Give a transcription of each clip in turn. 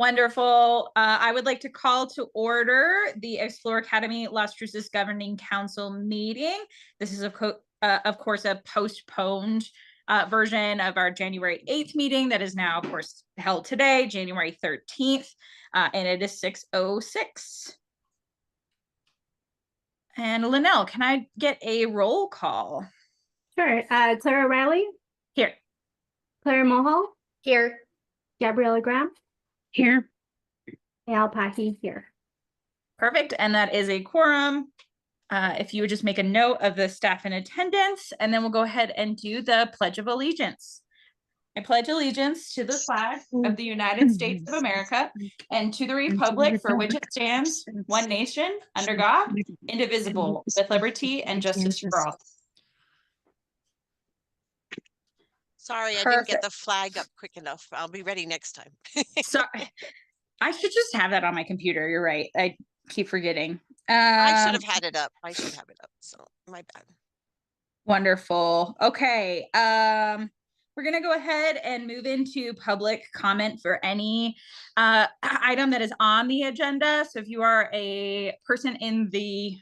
Wonderful. I would like to call to order the Explore Academy Las Cruces Governing Council meeting. This is, of course, a postponed version of our January 8th meeting that is now, of course, held today, January 13th, and it is 6:06. And Linnell, can I get a roll call? Sure. Clara Riley? Here. Claire Mulhall? Here. Gabriella Graham? Here. Al Packy here. Perfect. And that is a quorum. If you would just make a note of the staff in attendance, and then we'll go ahead and do the Pledge of Allegiance. I pledge allegiance to the flag of the United States of America and to the republic for which it stands, one nation, under God, indivisible, with liberty and justice for all. Sorry, I didn't get the flag up quick enough. I'll be ready next time. Sorry, I should just have that on my computer. You're right. I keep forgetting. I should have had it up. I should have it up. So my bad. Wonderful. Okay. We're going to go ahead and move into public comment for any item that is on the agenda. So if you are a person in the,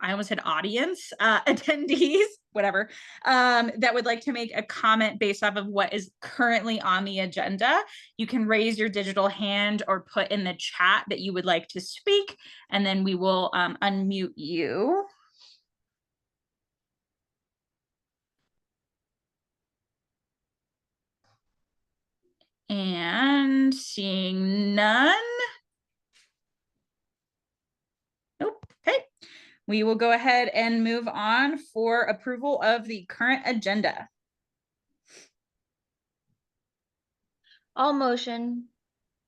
I almost said audience, attendees, whatever, that would like to make a comment based off of what is currently on the agenda, you can raise your digital hand or put in the chat that you would like to speak, and then we will unmute you. And seeing none. Nope. Okay. We will go ahead and move on for approval of the current agenda. I'll motion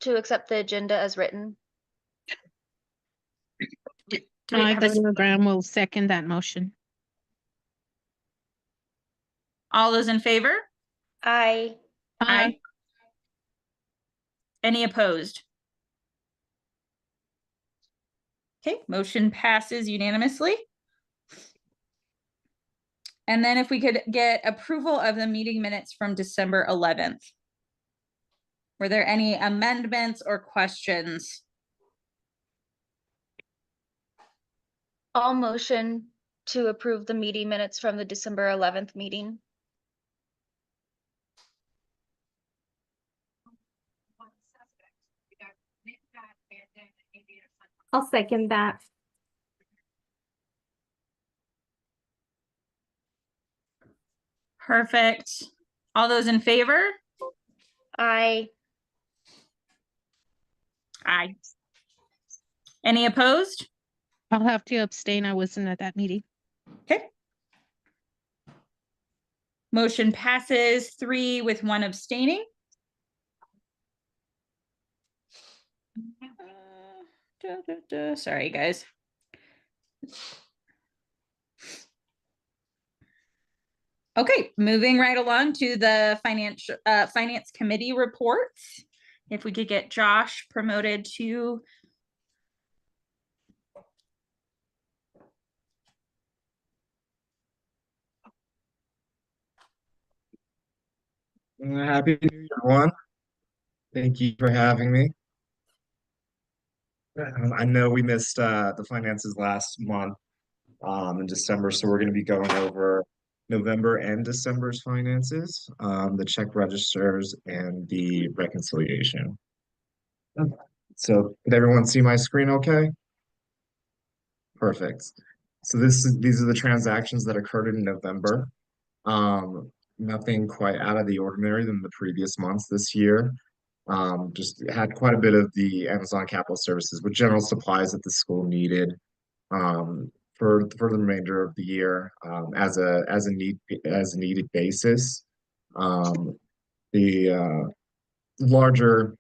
to accept the agenda as written. Gabriella Graham will second that motion. All those in favor? Aye. Aye. Any opposed? Okay, motion passes unanimously. And then if we could get approval of the meeting minutes from December 11th. Were there any amendments or questions? I'll motion to approve the meeting minutes from the December 11th meeting. I'll second that. Perfect. All those in favor? Aye. Aye. Any opposed? I'll have to abstain. I wasn't at that meeting. Okay. Motion passes 3 with 1 abstaining. Sorry, guys. Okay, moving right along to the finance committee reports. If we could get Josh promoted to Happy New Year, everyone. Thank you for having me. I know we missed the finances last month in December, so we're going to be going over November and December's finances, the check registers, and the reconciliation. So, did everyone see my screen okay? Perfect. So these are the transactions that occurred in November. Nothing quite out of the ordinary than the previous months this year. Just had quite a bit of the Amazon Capital Services with general supplies that the school needed for the remainder of the year as a needed basis. The larger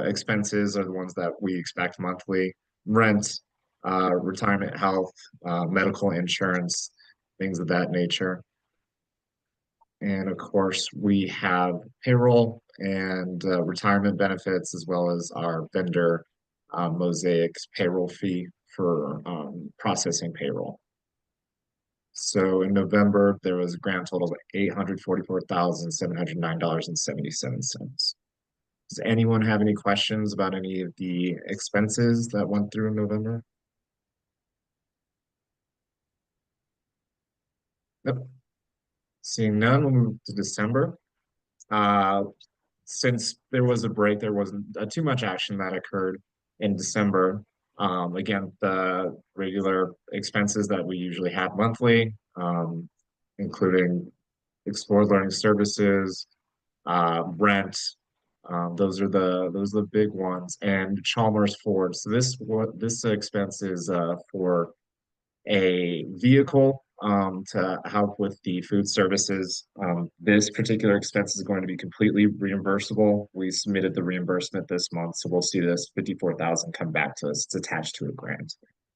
expenses are the ones that we expect monthly: rent, retirement, health, medical insurance, things of that nature. And of course, we have payroll and retirement benefits, as well as our vendor Mosaic's payroll fee for processing payroll. So in November, there was a grand total of $844,709.77. Does anyone have any questions about any of the expenses that went through in November? Yep. Seeing none, we'll move to December. Uh, since there was a break, there wasn't too much action that occurred in December. Again, the regular expenses that we usually have monthly, including explored learning services, rent. Those are the big ones. And Chalmers Ford. So this expense is for a vehicle to help with the food services. This particular expense is going to be completely reimbursable. We submitted the reimbursement this month, so we'll see this 54,000 come back to us. It's attached to a grant.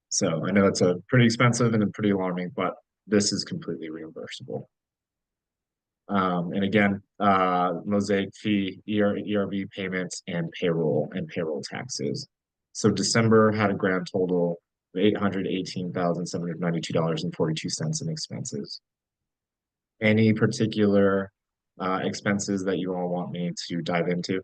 So I know it's a pretty expensive and pretty alarming, but this is completely reimbursable. And again, mosaic fee, ERB payments, and payroll taxes. So December had a grand total of $818,792.42 in expenses. Any particular expenses that you all want me to dive into?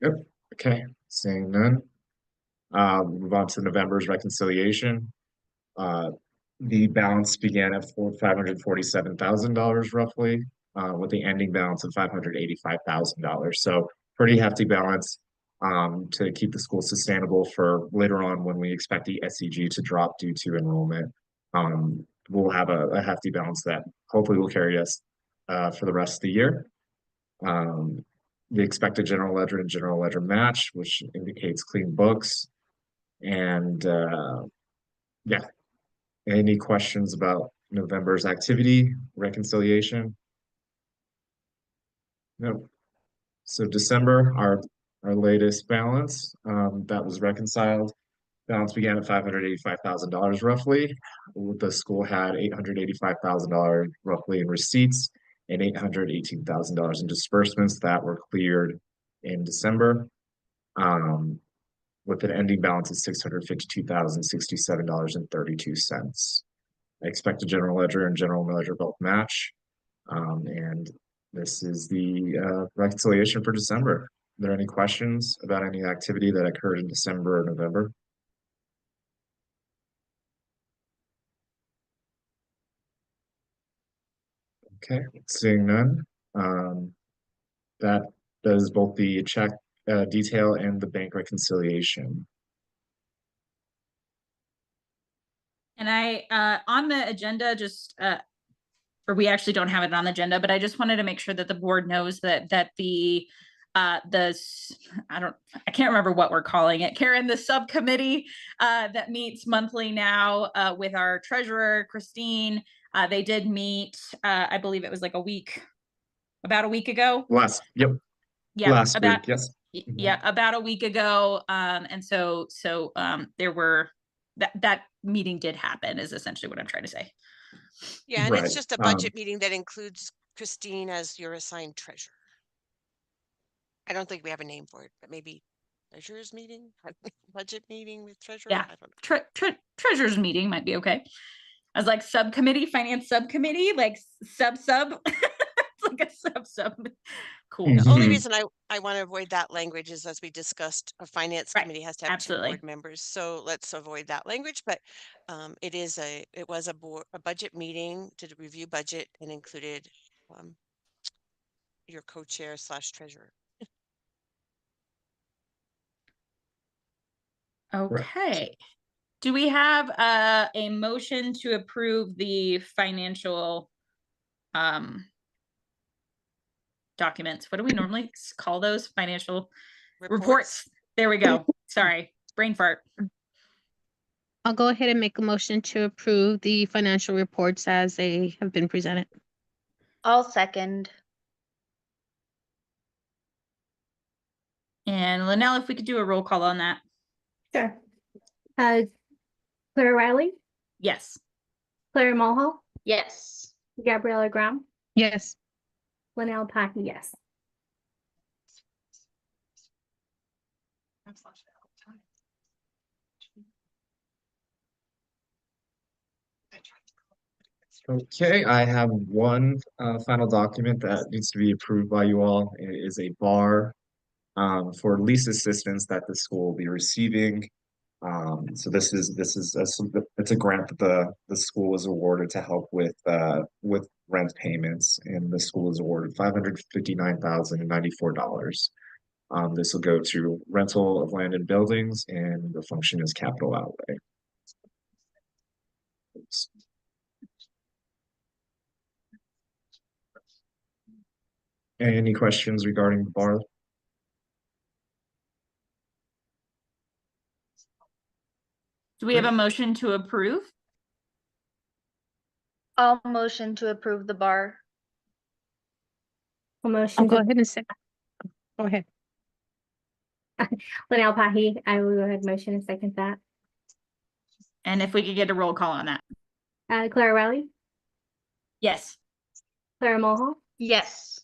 Yep. Okay. Seeing none. Move on to November's reconciliation. Uh, the balance began at $547,000 roughly, with the ending balance of $585,000. So pretty hefty balance to keep the school sustainable for later on when we expect the SEG to drop due to enrollment. We'll have a hefty balance that hopefully will carry us for the rest of the year. The expected general ledger and general ledger match, which indicates clean books. And yeah, any questions about November's activity, reconciliation? No. So December, our latest balance that was reconciled. Balance began at $585,000 roughly. The school had $885,000 roughly in receipts and $818,000 in disbursements that were cleared in December. With an ending balance of $652,067.32. I expect a general ledger and general ledger both match. And this is the reconciliation for December. Are there any questions about any activity that occurred in December or November? Okay, seeing none. That does both the check detail and the bank reconciliation. And I on the agenda, just or we actually don't have it on the agenda, but I just wanted to make sure that the board knows that the I can't remember what we're calling it, Karen, the subcommittee that meets monthly now with our treasurer, Christine. They did meet, I believe it was like about a week ago. Yep. Yeah, Last week, yes. Yeah, about a week ago. And so there were that meeting did happen is essentially what I'm trying to say. Yeah, and Right. it's just a budget meeting that includes Christine as your assigned treasurer. I don't think we have a name for it, but maybe treasurer's meeting, budget meeting with treasurer. Yeah, I don't know. treasurer's meeting might be okay. I was like subcommittee, finance subcommittee, like sub. It's like a sub. Cool. The only reason I want to avoid that language is, as we discussed, a finance committee has to have Absolutely. 2 board members. So let's avoid that language. But it was a budget meeting to review budget and included your co-chair / treasurer. Okay. Do we have a motion to approve the financial documents? What do we normally call those? Financial reports. There we go. Sorry, brain fart. I'll go ahead and make a motion to approve the financial reports as they have been presented. I'll second. And Linnell, if we could do a roll call on that. Sure. Claire Riley, Yes. Claire Mulhall, Yes. Gabriella Graham, Yes. Linnell Packey, yes. Okay, I have one final document that needs to be approved by you all. It is a bar for lease assistance that the school will be receiving. So it's a grant that the school was awarded to help with rent payments, and the school is awarded $559,094. This will go to rental of land and buildings, and the function is capital outlay. Oops. Any questions regarding the bar? Do we have a motion to approve? I'll motion to approve the bar. A I'll motion go to ahead and say, go ahead. Linnell Pahi, I will go ahead and motion and second that. And if we could get a roll call on that. Clara Riley, Yes. Clara Mulhall, Yes.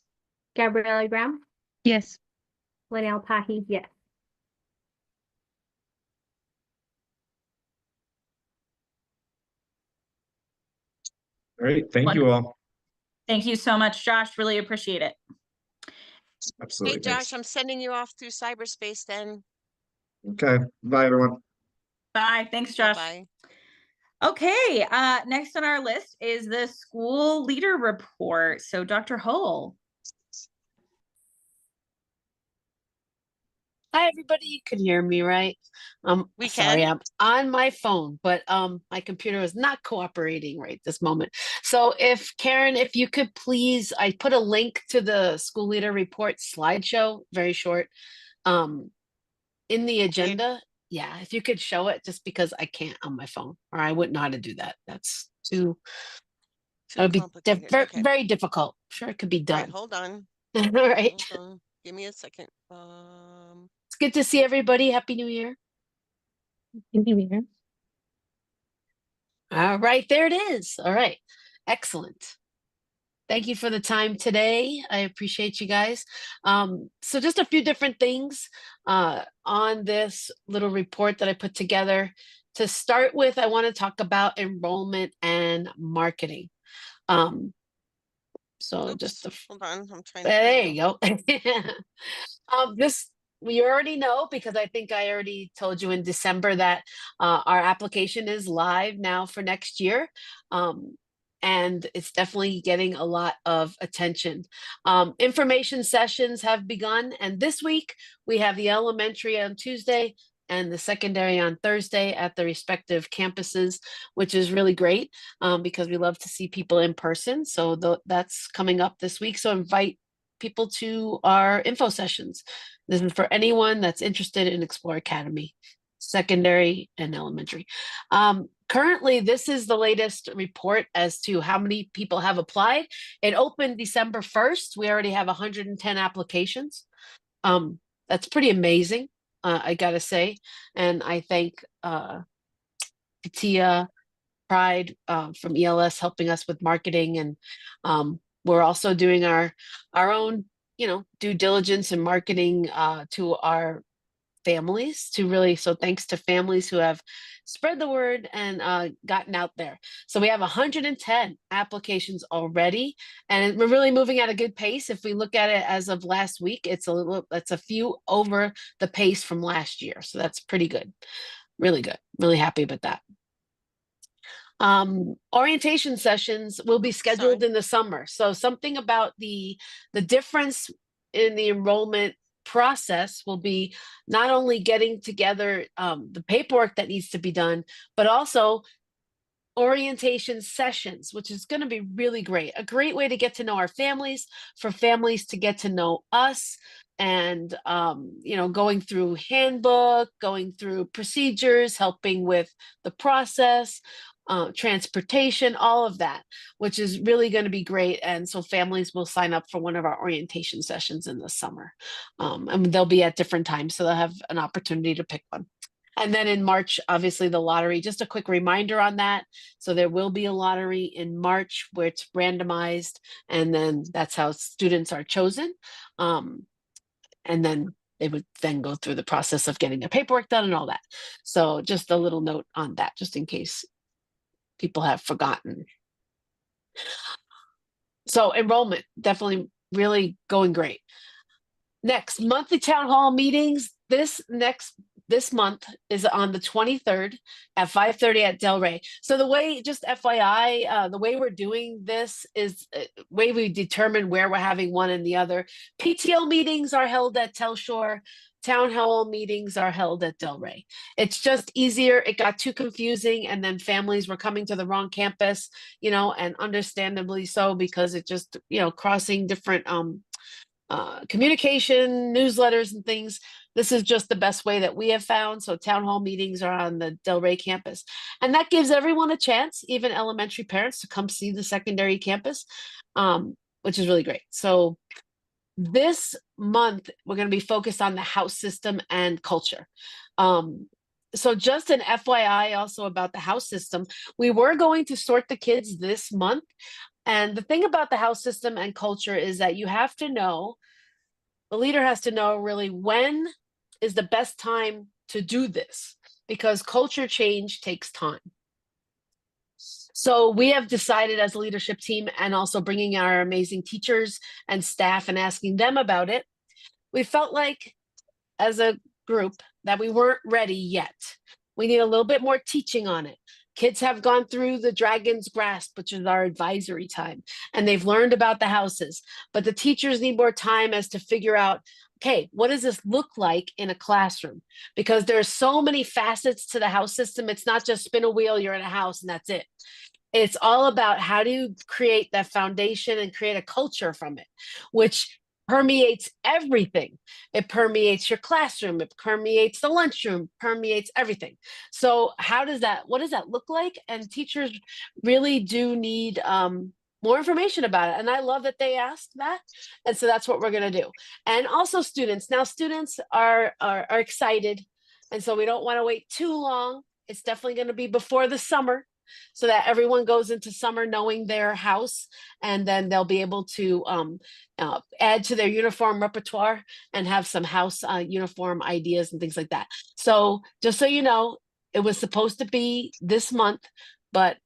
Gabriella Graham, Yes. Linnell Pahi, yes. All right, thank you all. Thank you so much, Josh. Really appreciate it. Absolutely, Hey, Josh, thanks. I'm sending you off through cyberspace then. Okay, bye everyone. Bye. Thanks, Josh. Bye. Okay, next on our list is the school leader report. So Dr. Hull. Hi, everybody. You can hear me, right? We Sorry, can. I'm on my phone, but my computer is not cooperating right this moment. So if Karen, if you could please, I put a link to the school leader report slideshow, very short, in the agenda. Yeah, if you could show it, just because I can't on my phone, or I wouldn't know how to do that. That's too. That Too would be complicated. very, Okay. very difficult. Sure, it could be All right, done. hold on. All right. Hold on. Give me a second. It's good to see everybody. Happy New Year. Can you hear? All right, there it is. All right, excellent. Thank you for the time today. I appreciate you guys. So just a few different things on this little report that I put together. To start with, I want to talk about enrollment and marketing. So Oops, just hold on. I'm trying. there you go. This we already know, because I think I already told you in December that our application is live now for next year. And it's definitely getting a lot of attention. Information sessions have begun, and this week we have the elementary on Tuesday and the secondary on Thursday at the respective campuses, which is really great because we love to see people in person. So that's coming up this week. So invite people to our info sessions. This is for anyone that's interested in Explore Academy, secondary and elementary. Currently, this is the latest report as to how many people have applied. It opened December 1st. We already have 110 applications. That's pretty amazing, I gotta say. And I thank Katia Pride from ELS helping us with marketing, and we're also doing our own, due diligence and marketing to our families to really. So thanks to families who have spread the word and gotten out there. So we have 110 applications already, and we're really moving at a good pace. If we look at it as of last week, it's a few over the pace from last year. So that's pretty good, really good, really happy with that. Orientation sessions will be scheduled Sorry. in the summer. So something about the difference in the enrollment process will be not only getting together the paperwork that needs to be done, but also orientation sessions, which is going to be really great. A great way to get to know our families, for families to get to know us, and going through handbook, going through procedures, helping with the process, transportation, all of that, which is really going to be great. And so families will sign up for one of our orientation sessions in the summer, and they'll be at different times, so they'll have an opportunity to pick one. And then in March, obviously the lottery, just a quick reminder on that. So there will be a lottery in March where it's randomized, and then that's how students are chosen. And then they would then go through the process of getting their paperwork done and all that. So just a little note on that, just in case people have forgotten. So enrollment definitely really going great. Next, monthly town hall meetings. This month is on the 23rd at 5:30 at Del Rey. So the way, just FYI, the way we're doing this is way we determine where we're having one and the other. PTO meetings are held at Telshore. Town hall meetings are held at Del Rey. It's just easier. It got too confusing, and then families were coming to the wrong campus, and understandably so, because it just, crossing different communication, newsletters, and things. This is just the best way that we have found. So town hall meetings are on the Del Rey campus. And that gives everyone a chance, even elementary parents, to come see the secondary campus, which is really great. So this month, we're going to be focused on the house system and culture. So just an FYI also about the house system, we were going to sort the kids this month. And the thing about the house system and culture is that you have to know, the leader has to know really when is the best time to do this, because culture change takes time. So we have decided as a leadership team, and also bringing our amazing teachers and staff and asking them about it, we felt like as a group that we weren't ready yet. We need a little bit more teaching on it. Kids have gone through the Dragon's Grasp, which is our advisory time, and they've learned about the houses, but the teachers need more time as to figure out, okay, what does this look like in a classroom? Because there's so many facets to the house system. It's not just spin a wheel, you're in a house and that's it. It's all about how do you create that foundation and create a culture from it, which permeates everything. It permeates your classroom, it permeates the lunchroom, permeates everything. So what does that look like? And teachers really do need more information about it. And I love that they asked that. And so that's what we're going to do. And also students. Now students are excited. And so we don't want to wait too long. It's definitely going to be before the summer, so that everyone goes into summer knowing their house, and then they'll be able to add to their uniform repertoire and have some house uniform ideas and things like that. So just so you know, it was supposed to be this month, but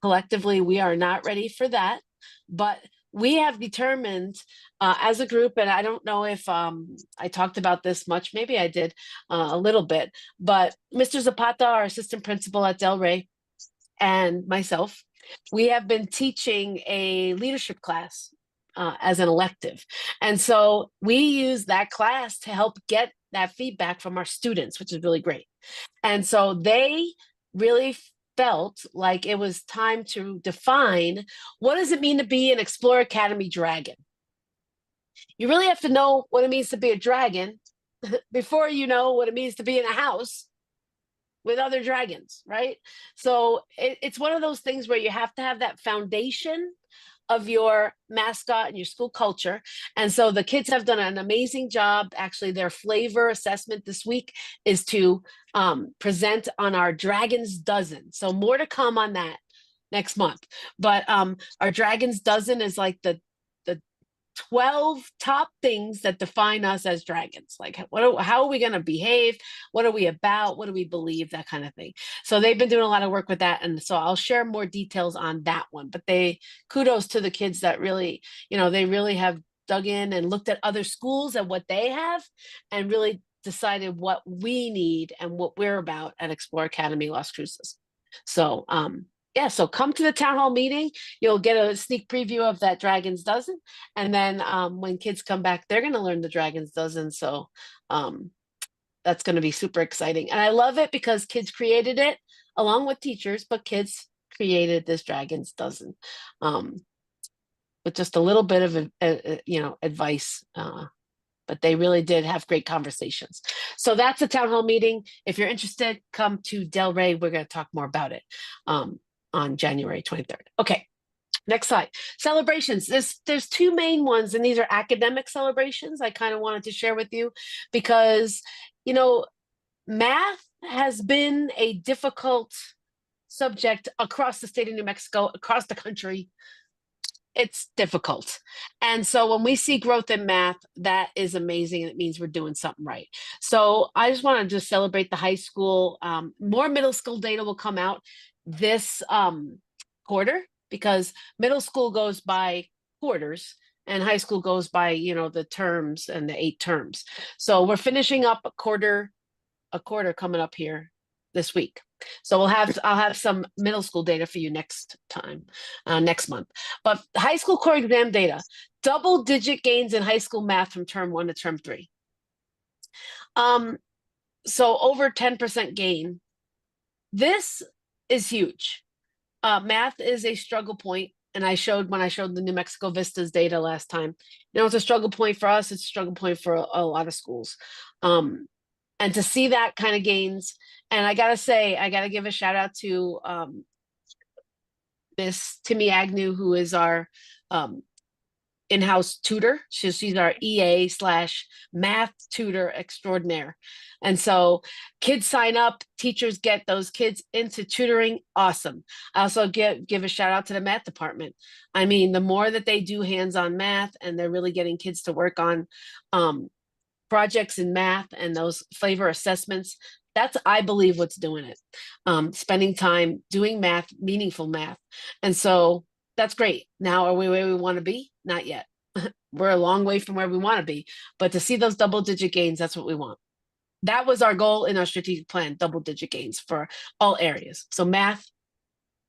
collectively we are not ready for that. But we have determined as a group, and I don't know if I talked about this much, maybe I did a little bit, but Mr. Zapata, our assistant principal at Del Rey, and myself, we have been teaching a leadership class as an elective. And so we use that class to help get that feedback from our students, which is really great. And so they really felt like it was time to define, what does it mean to be an Explore Academy dragon? You really have to know what it means to be a dragon before you know what it means to be in a house with other dragons, right? So it's one of those things where you have to have that foundation of your mascot and your school culture. And so the kids have done an amazing job. Actually, their flavor assessment this week is to present on our Dragon's Dozen. So more to come on that next month. But our Dragon's Dozen is like the 12 top things that define us as dragons. Like how are we going to behave? What are we about? What do we believe? That kind of thing. So they've been doing a lot of work with that. And so I'll share more details on that one, but kudos to the kids that really, they really have dug in and looked at other schools and what they have, and really decided what we need and what we're about at Explore Academy Las Cruces. So, yeah, so come to the town hall meeting. You'll get a sneak preview of that Dragon's Dozen. And then when kids come back, they're going to learn the Dragon's Dozen. So that's going to be super exciting. And I love it because kids created it along with teachers, but kids created this Dragon's Dozen with just a little bit of, advice. But they really did have great conversations. So that's a town hall meeting. If you're interested, come to Del Rey. We're going to talk more about it on January 23rd. Okay, next slide. Celebrations. There's two main ones, and these are academic celebrations I kind of wanted to share with you because, math has been a difficult subject across the state of New Mexico, across the country. It's difficult. And so when we see growth in math, that is amazing. And it means we're doing something right. So I just want to just celebrate the high school. More middle school data will come out this quarter. because middle school goes by quarters and high school goes by, the terms and the 8 terms. So we're finishing up a quarter coming up here this week. So I'll have some middle school data for you next time, next month. But high school core exam data, double-digit gains in high school math from term 1 to term 3. So over 10% gain. This is huge. Math is a struggle point, and when I showed the New Mexico Vistas data last time, it's a struggle point for us. It's a struggle point for a lot of schools. And to see that kind of gains, and I gotta give a shout out to Miss Timmy Agnew, who is our in-house tutor. She's our EA/math tutor extraordinaire. And so kids sign up, teachers get those kids into tutoring. Awesome. I also give a shout out to the math department. I mean, the more that they do hands-on math and they're really getting kids to work on projects in math and those flavor assessments, that's, I believe, what's doing it. Spending time doing math, meaningful math. And so that's great. Now, are we where we want to be? Not yet. We're a long way from where we want to be. But to see those double-digit gains, that's what we want. That was our goal in our strategic plan, double-digit gains for all areas. So math,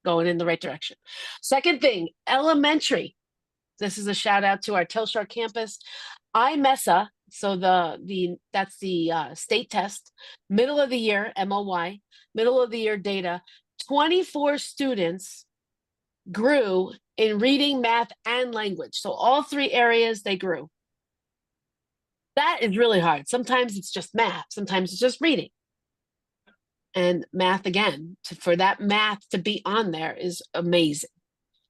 going in the right direction. Second thing, elementary. This is a shout out to our Telstar campus. IMESA, so that's the state test, middle of the year, MOY, middle of the year data, 24 students grew in reading, math, and language. So all 3 areas they grew. That is really hard. Sometimes it's just math. Sometimes it's just reading. And math again, for that math to be on there is amazing.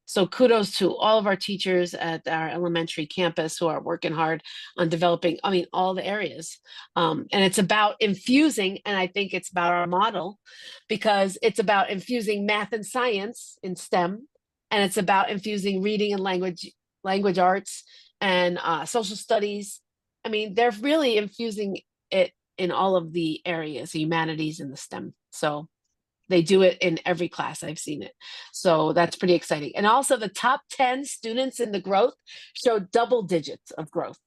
So kudos to all of our teachers at our elementary campus who are working hard on developing, all the areas. And it's about infusing, and I think it's about our model, because it's about infusing math and science in STEM, and it's about infusing reading and language arts and social studies. They're really infusing it in all of the areas, the humanities and the STEM. So they do it in every class. I've seen it. So that's pretty exciting. And also the top 10 students in the growth showed double digits of growth.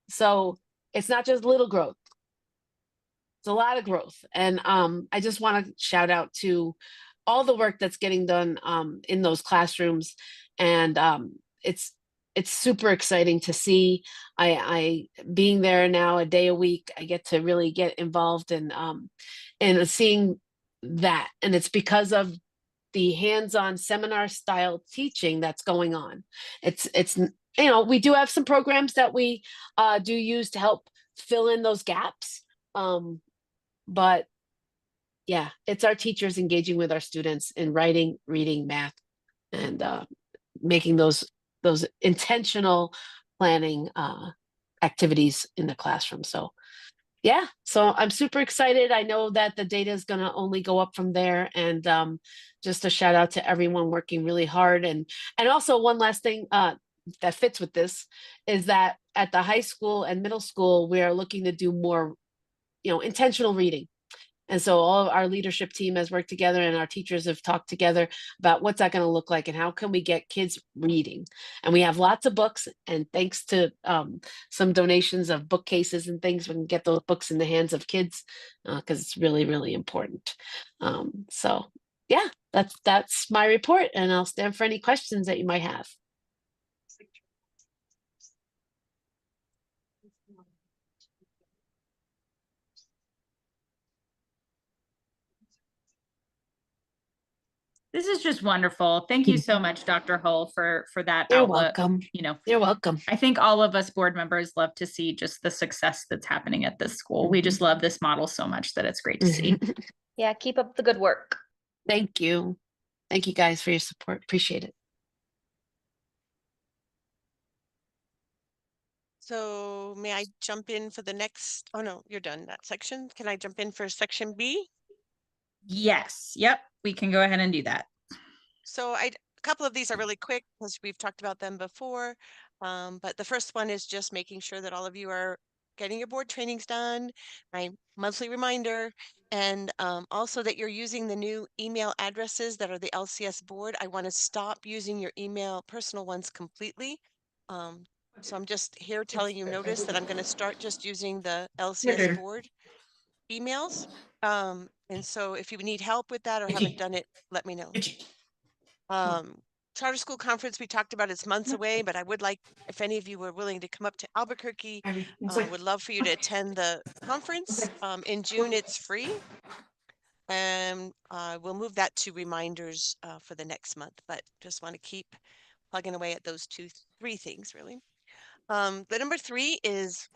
So it's not just little growth. It's a lot of growth. And I just want to shout out to all the work that's getting done in those classrooms. And it's super exciting to see. I being there now a day a week, I get to really get involved in seeing that. And it's because of the hands-on seminar style teaching that's going on. It's we do have some programs that we do use to help fill in those gaps. But yeah, it's our teachers engaging with our students in writing, reading, math, and making those intentional planning activities in the classroom. So yeah, so I'm super excited. I know that the data is going to only go up from there. And just a shout out to everyone working really hard. And also one last thing that fits with this is that at the high school and middle school, we are looking to do more, intentional reading. And so all of our leadership team has worked together, and our teachers have talked together about what's that going to look like and how can we get kids reading. And we have lots of books, and thanks to some donations of bookcases and things, we can get those books in the hands of kids because it's really, really important. So yeah, that's my report, and I'll stand for any questions that you might have. This is just wonderful. Thank you so much, Dr. Hull, for that You're outlook. welcome. You're welcome. I think all of us board members love to see just the success that's happening at this school. We just love this model so much that it's great to see. Yeah, keep up the good work. Thank you. Thank you guys for your support. Appreciate it. So may I jump in for the next? Oh no, you're done that section. Can I jump in for section B? Yes. Yep. We can go ahead and do that. So a couple of these are really quick because we've talked about them before. But the first one is just making sure that all of you are getting your board trainings done, my monthly reminder, and also that you're using the new email addresses that are the LCS board. I want to stop using your email personal ones completely. So I'm just here telling you notice that I'm going to start just using the LCS board emails. And so if you need help with that or haven't done it, let me know. Charter school conference we talked about, it's months away, but I would like, if any of you were willing to come up to Albuquerque, would love for you to attend the conference. In June, it's free. And we'll move that to reminders for the next month, but just want to keep plugging away at those three things really. The number 3 is,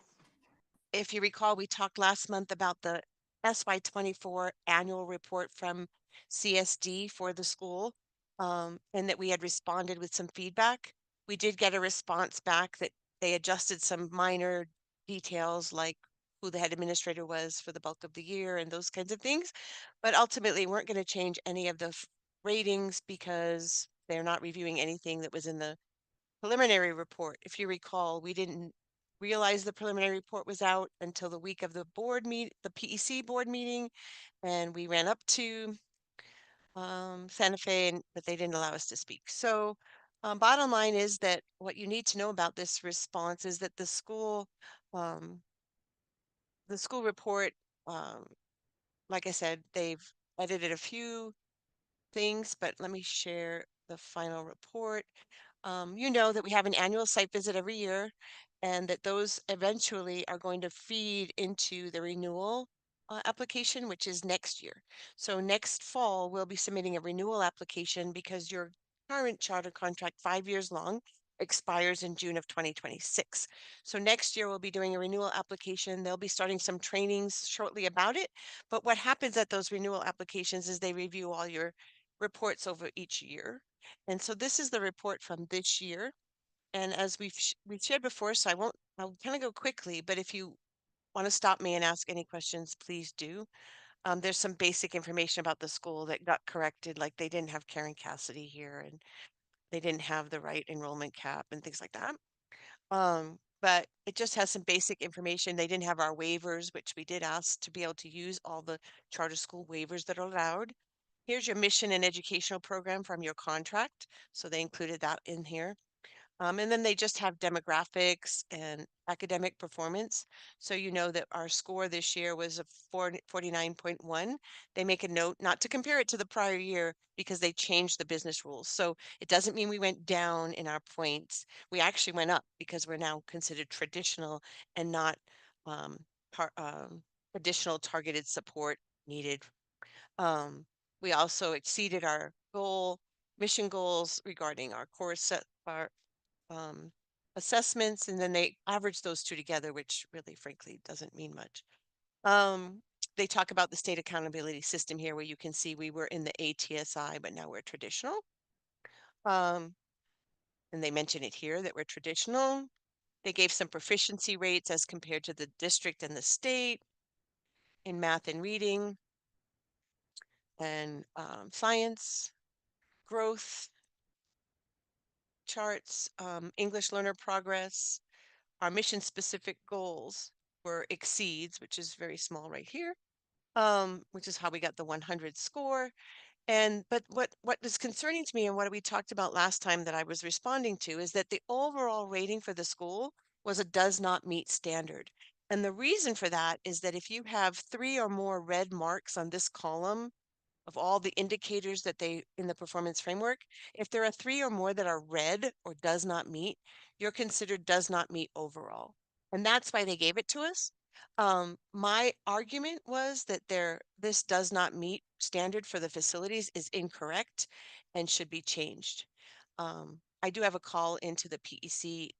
if you recall, we talked last month about the SY24 annual report from CSD for the school, and that we had responded with some feedback. We did get a response back that they adjusted some minor details like who the head administrator was for the bulk of the year and those kinds of things. But ultimately, weren't going to change any of the ratings because they're not reviewing anything that was in the preliminary report. If you recall, we didn't realize the preliminary report was out until the week of the PEC board meeting, and we ran up to Santa Fe, but they didn't allow us to speak. So bottom line is that what you need to know about this response is that the school report, like I said, they've edited a few things, but let me share the final report. You know that we have an annual site visit every year, and that those eventually are going to feed into the renewal application, which is next year. So next fall, we'll be submitting a renewal application because your current charter contract, 5 years long, expires in June of 2026. So next year we'll be doing a renewal application. They'll be starting some trainings shortly about it. But what happens at those renewal applications is they review all your reports over each year. And so this is the report from this year. And as we've shared before, so I'll kind of go quickly, but if you want to stop me and ask any questions, please do. There's some basic information about the school that got corrected, like they didn't have Karen Cassidy here and they didn't have the right enrollment cap and things like that. But it just has some basic information. They didn't have our waivers, which we did ask to be able to use all the charter school waivers that are allowed. Here's your mission and educational program from your contract. So they included that in here. And then they just have demographics and academic performance. So you know that our score this year was a 49.1. They make a note not to compare it to the prior year because they changed the business rules. So it doesn't mean we went down in our points. We actually went up because we're now considered traditional and not um, additional targeted support needed. We also exceeded our mission goals regarding our our um, assessments, and then they average those two together, which really, frankly, doesn't mean much. They talk about the state accountability system here, where you can see we were in the ATSI, but now we're traditional. And they mention it here that we're traditional. They gave some proficiency rates as compared to the district and the state in math and reading and science, growth charts, English learner progress. Our mission specific goals were exceeds, which is very small right here, which is how we got the 100 score. But what is concerning to me, and what we talked about last time that I was responding to, is that the overall rating for the school was a does not meet standard. And the reason for that is that if you have 3 or more red marks on this column of all the indicators that they in the performance framework, if there are 3 or more that are red or does not meet, you're considered does not meet overall. And that's why they gave it to us. My argument was that this does not meet standard for the facilities is incorrect and should be changed. I do have a call into the PEC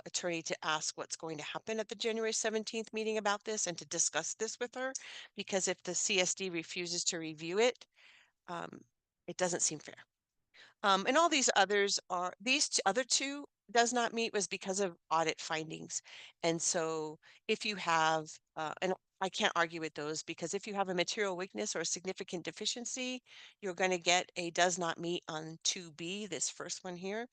attorney to ask what's going to happen at the January 17th meeting about this and to discuss this with her, because if the CSD refuses to review it, it doesn't seem fair. And all these others are, other two does not meet was because of audit findings. And so if you have, and I can't argue with those, because if you have a material weakness or a significant deficiency, you're going to get a does not meet on 2B, this first one here.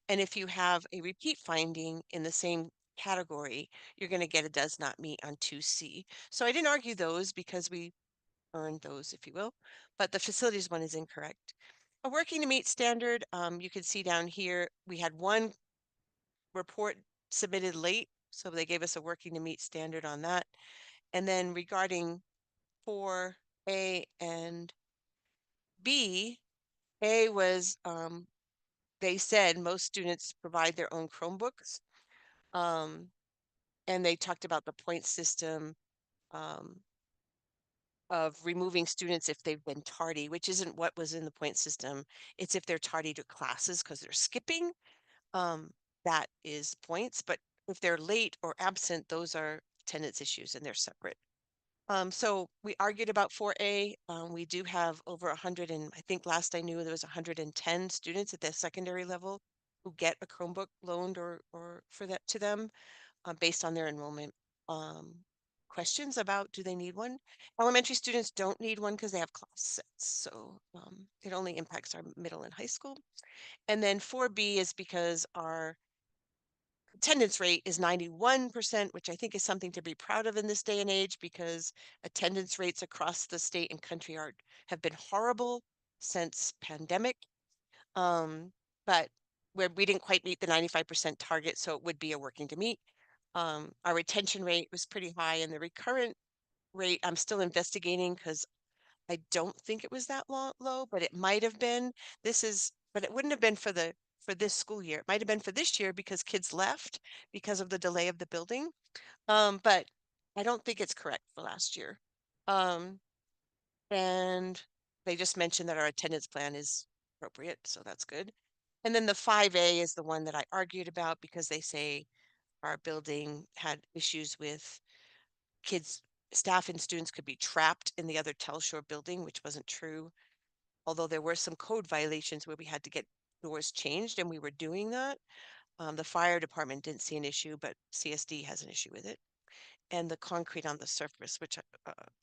And if you have a repeat finding in the same category, you're going to get a does not meet on 2C. So I didn't argue those because we earned those, if you will, but the facilities one is incorrect. A working to meet standard, you can see down here, we had one report submitted late, so they gave us a working to meet standard on that. And then regarding 4A and B, A was, they said most students provide their own Chromebooks. And they talked about the point system of removing students if they've been tardy, which isn't what was in the point system. It's if they're tardy to classes because they're skipping. That is points, but if they're late or absent, those are attendance issues and they're separate. So we argued about 4A. We do have over 100, and I think last I knew there was 110 students at the secondary level who get a Chromebook loaned or for that to them based on their enrollment. Questions about do they need one? Elementary students don't need one because they have class sets, so it only impacts our middle and high school. And then 4B is because our attendance rate is 91%, which I think is something to be proud of in this day and age because attendance rates across the state and country have been horrible since pandemic. But where we didn't quite meet the 95% target, so it would be a working to meet. Our retention rate was pretty high, and the recurrent rate I'm still investigating because I don't think it was that low, but it might have been. But it wouldn't have been for this school year. It might have been for this year because kids left because of the delay of the building. But I don't think it's correct for last year. And they just mentioned that our attendance plan is appropriate, so that's good. And then the 5A is the one that I argued about because they say our building had issues with kids, staff and students could be trapped in the other Telshore building, which wasn't true. Although there were some code violations where we had to get doors changed and we were doing that. The fire department didn't see an issue, but CSD has an issue with it. And the concrete on the surface,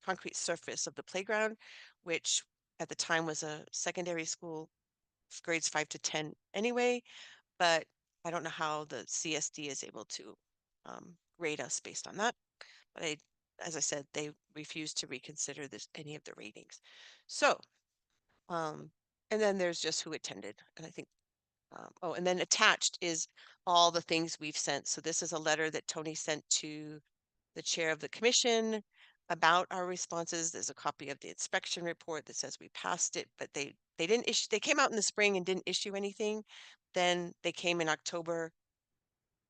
concrete surface of the playground, which at the time was a secondary school, grades 5 to 10 anyway, but I don't know how the CSD is able to grade us based on that. But as I said, they refused to reconsider any of the ratings. So, and then there's just who attended. And I think, oh, and then attached is all the things we've sent. So this is a letter that Tony sent to the chair of the commission about our responses. There's a copy of the inspection report that says we passed it, but they didn't issue, they came out in the spring and didn't issue anything. Then they came in October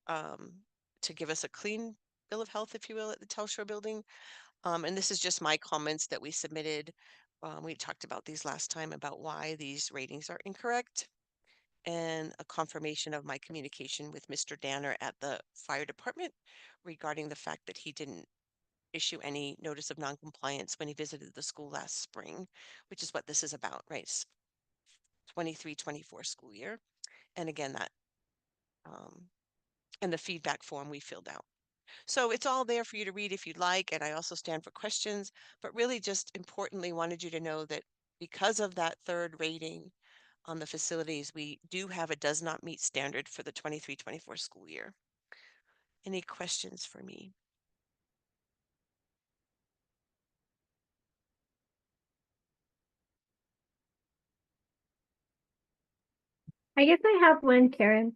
to give us a clean bill of health, if you will, at the Telshore building. And this is just my comments that we submitted. We talked about these last time about why these ratings are incorrect and a confirmation of my communication with Mr. Danner at the fire department regarding the fact that he didn't issue any notice of noncompliance when he visited the school last spring, which is what this is about, right? 23-24 school year. And again, that and the feedback form we filled out. So it's all there for you to read if you'd like. And I also stand for questions, but really just importantly wanted you to know that because of that third rating on the facilities, we do have a does not meet standard for the 23-24 school year. Any questions for me? I guess I have one, Karen.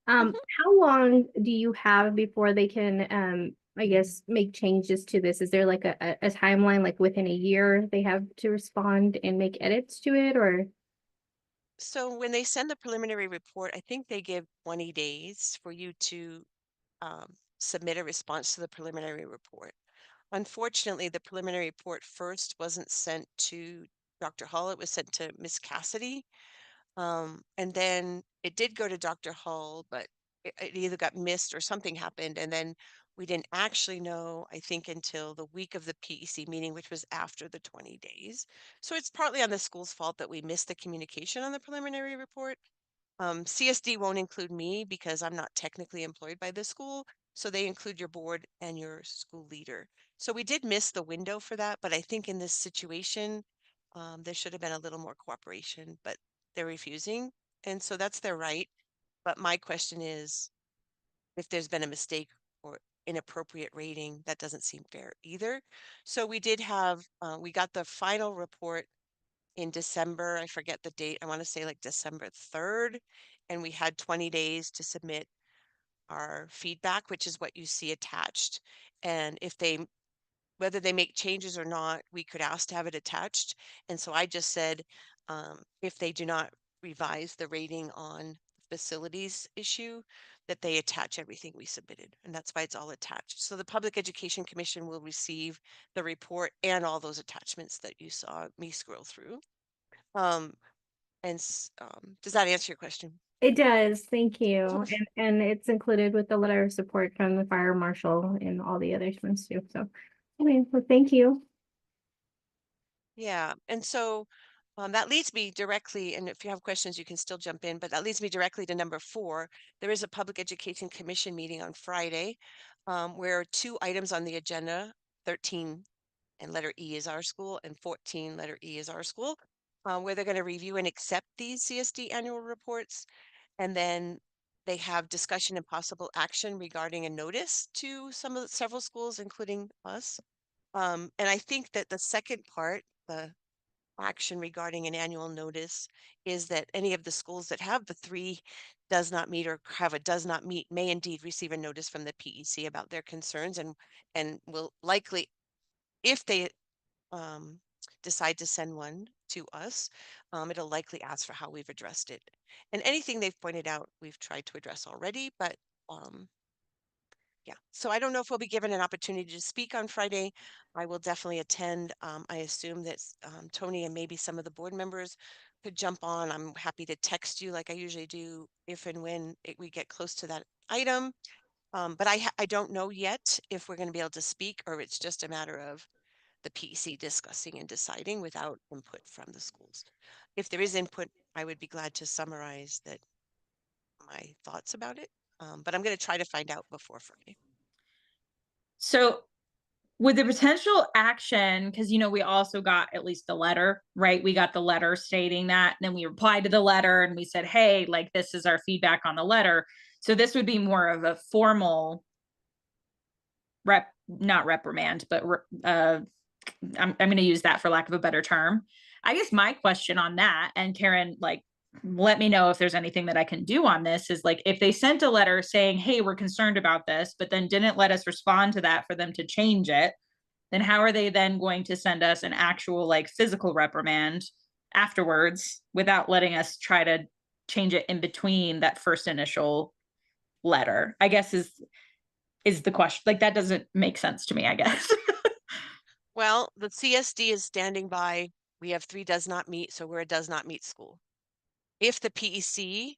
How long do you have before they can, I guess, make changes to this? Is there like a timeline, like within a year they have to respond and make edits to it, or? So when they send the preliminary report, I think they give 20 days for you to submit a response to the preliminary report. Unfortunately, the preliminary report first wasn't sent to Dr. Hull, it was sent to Miss Cassidy. And then it did go to Dr. Hull, but it either got missed or something happened. And then we didn't actually know, I think, until the week of the PEC meeting, which was after the 20 days. So it's partly on the school's fault that we missed the communication on the preliminary report. CSD won't include me because I'm not technically employed by the school. So they include your board and your school leader. So we did miss the window for that, but I think in this situation, there should have been a little more cooperation, but they're refusing. And so that's their right. But my question is if there's been a mistake or inappropriate rating. That doesn't seem fair either. So we did have, we got the final report in December. I forget the date. I want to say like December 3rd. And we had 20 days to submit our feedback, which is what you see attached. And if they, whether they make changes or not, we could ask to have it attached. And so I just said, if they do not revise the rating on facilities issue, that they attach everything we submitted. And that's why it's all attached. So the Public Education Commission will receive the report and all those attachments that you saw me scroll through. Does that answer your question? It does, thank you. And it's included with the letter of support from the fire marshal and all the other ones too. So, anyway, well, thank you. Yeah, and so that leads me directly, and if you have questions, you can still jump in, but that leads me directly to number 4. There is a Public Education Commission meeting on Friday where 2 items on the agenda, 13 and letter E is our school, and 14 letter E is our school, where they're going to review and accept these CSD annual reports. And then they have discussion and possible action regarding a notice to several schools, including us. And I think that the second part, the action regarding an annual notice, is that any of the schools that have the 3 does not meet or have a does not meet may indeed receive a notice from the PEC about their concerns, and will likely, if they decide to send one to us, it'll likely ask for how we've addressed it. And anything they've pointed out, we've tried to address already, but yeah. So I don't know if we'll be given an opportunity to speak on Friday. I will definitely attend. I assume that Tony and maybe some of the board members could jump on. I'm happy to text you like I usually do if and when we get close to that item. But I don't know yet if we're going to be able to speak, or it's just a matter of the PEC discussing and deciding without input from the schools. If there is input, I would be glad to summarize my thoughts about it. But I'm going to try to find out before Friday. So with the potential action, because we also got at least the letter, right? We got the letter stating that, and then we replied to the letter and we said, hey, like this is our feedback on the letter. So this would be more of a formal not reprimand, but I'm going to use that for lack of a better term. I guess my question on that, and Karen, like, let me know if there's anything that I can do on this, is like, if they sent a letter saying, hey, we're concerned about this, but then didn't let us respond to that for them to change it, then how are they then going to send us an actual like physical reprimand afterwards without letting us try to change it in between that first initial letter? I guess is the question. Like, that doesn't make sense to me, I guess. Well, the CSD is standing by. We have 3 does not meet, so we're a does not meet school. If the PEC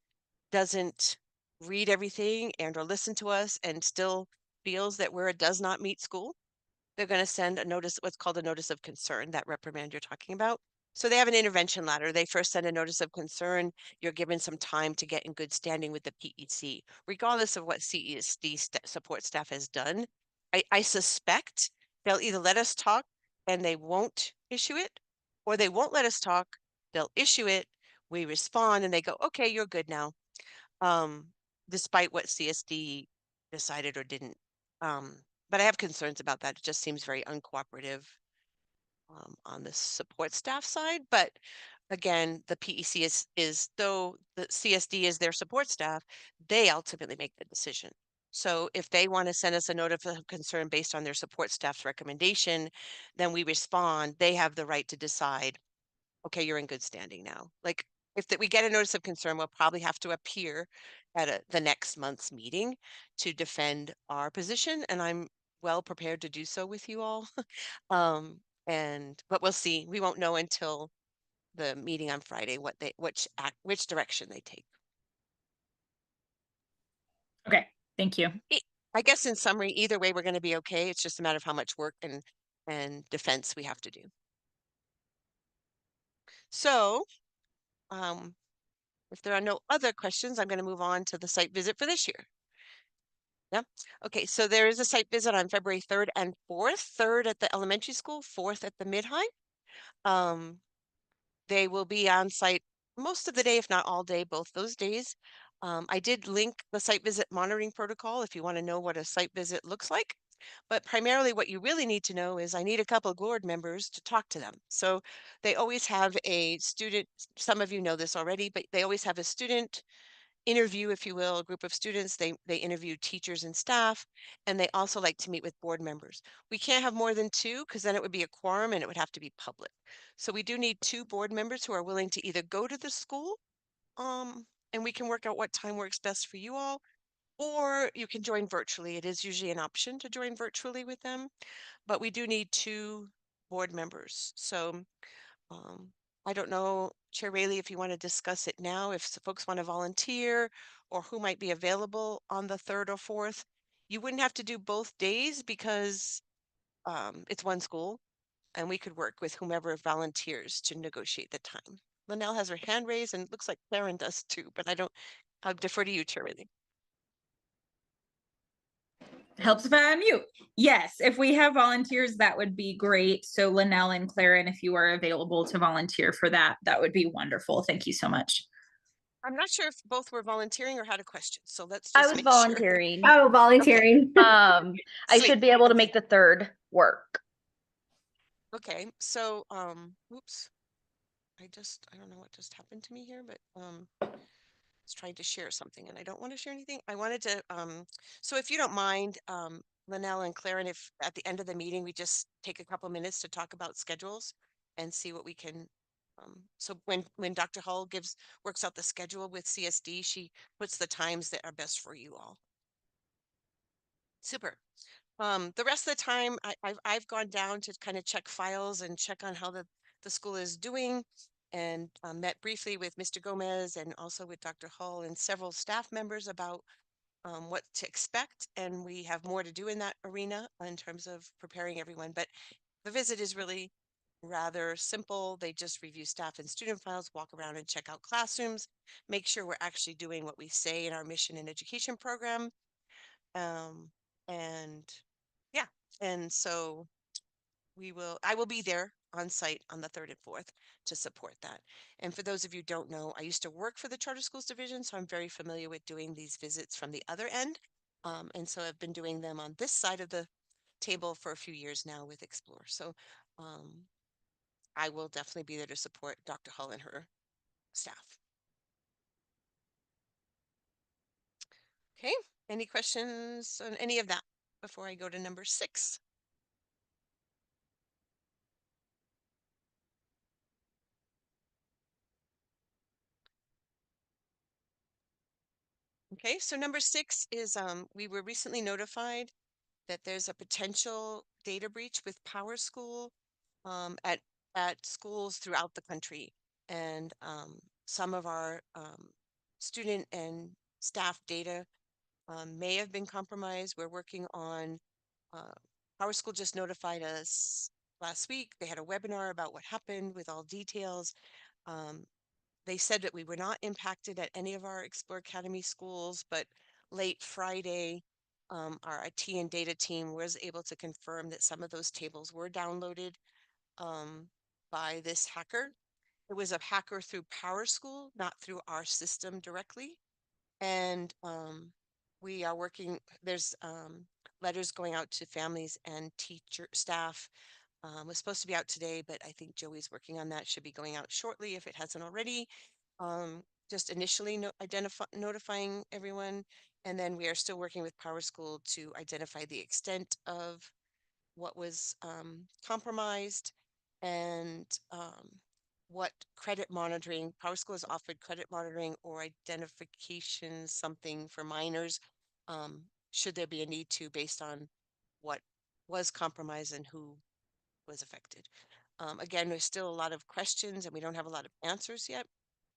doesn't read everything and or listen to us and still feels that we're a does not meet school, they're going to send a notice, what's called a notice of concern, that reprimand you're talking about. So they have an intervention ladder. They first send a notice of concern. You're given some time to get in good standing with the PEC, regardless of what CESD support staff has done. I suspect they'll either let us talk and they won't issue it, or they won't let us talk. They'll issue it. We respond and they go, okay, you're good now. Despite what CSD decided or didn't. But I have concerns about that. It just seems very uncooperative on the support staff side. But again, the PEC is though the CSD is their support staff, they ultimately make the decision. So if they want to send us a notice of concern based on their support staff's recommendation, then we respond. They have the right to decide, okay, you're in good standing now. Like if we get a notice of concern, we'll probably have to appear at the next month's meeting to defend our position. And I'm well prepared to do so with you all. But we'll see. We won't know until the meeting on Friday which direction they take. Okay, thank you. I guess in summary, either way, we're going to be okay. It's just a matter of how much work and defense we have to do. So, if there are no other questions, I'm going to move on to the site visit for this year. Yeah. Okay. So there is a site visit on February 3rd and 4th, 3rd at the elementary school, 4th at the mid-high. They will be on site most of the day, if not all day, both those days. I did link the site visit monitoring protocol if you want to know what a site visit looks like. But primarily what you really need to know is I need a couple of board members to talk to them. So they always have a student, some of you know this already, but they always have a student interview, if you will, a group of students. They interview teachers and staff, and they also like to meet with board members. We can't have more than two because then it would be a quorum and it would have to be public. So we do need two board members who are willing to either go to the school, and we can work out what time works best for you all, or you can join virtually. It is usually an option to join virtually with them, but we do need two board members. So um, I don't know, Chair Rayleigh, if you want to discuss it now, if folks want to volunteer or who might be available on the 3rd or 4th. You wouldn't have to do both days because it's one school and we could work with whomever volunteers to negotiate the time. Linnell has her hand raised and it looks like Karen does too, but I'll defer to you, Chair Rayleigh. Helps if I unmute. Yes, if we have volunteers, that would be great. So Linnell and Claren, if you are available to volunteer for that, that would be wonderful. Thank you so much. I'm not sure if both were volunteering or had a question, so let's I just was make sure. volunteering. Oh, volunteering. I Sweet. should be able to Okay. make the 3rd work. Okay, so oops. I don't know what just happened to me here, but was trying to share something and I don't want to share anything. I wanted to so if you don't mind, Linnell and Claren, if at the end of the meeting we just take a couple minutes to talk about schedules and see what we can so when Dr. Hull works out the schedule with CSD, she puts the times that are best for you all. Super. The rest of the time, I've gone down to kind of check files and check on how the school is doing, and met briefly with Mr. Gomez and also with Dr. Hull and several staff members about what to expect. And we have more to do in that arena in terms of preparing everyone. But the visit is really rather simple. They just review staff and student files, walk around and check out classrooms, make sure we're actually doing what we say in our mission and education program. Um, and yeah, and so I will be there on site on the 3rd and 4th to support that. And for those of you who don't know, I used to work for the Charter Schools Division, so I'm very familiar with doing these visits from the other end. And so I've been doing them on this side of the table for a few years now with Explore. So I will definitely be there to support Dr. Hull and her staff. Okay, any questions on any of that before I go to number 6? Okay, so number 6 is we were recently notified that there's a potential data breach with PowerSchool at schools throughout the country, and some of our student and staff data may have been compromised. We're working on PowerSchool just notified us last week. They had a webinar about what happened with all details. Um, they said that we were not impacted at any of our Explore Academy schools, but late Friday, our IT and data team was able to confirm that some of those tables were downloaded by this hacker. It was a hacker through PowerSchool, not through our system directly. And we are working, there's letters going out to families and teacher staff. Was supposed to be out today, but I think Joey's working on that. Should be going out shortly if it hasn't already. Just initially notifying everyone, and then we are still working with PowerSchool to identify the extent of what was compromised and what credit monitoring. PowerSchool has offered credit monitoring or identification something for minors, should there be a need to, based on what was compromised and who was affected. Again, there's still a lot of questions and we don't have a lot of answers yet,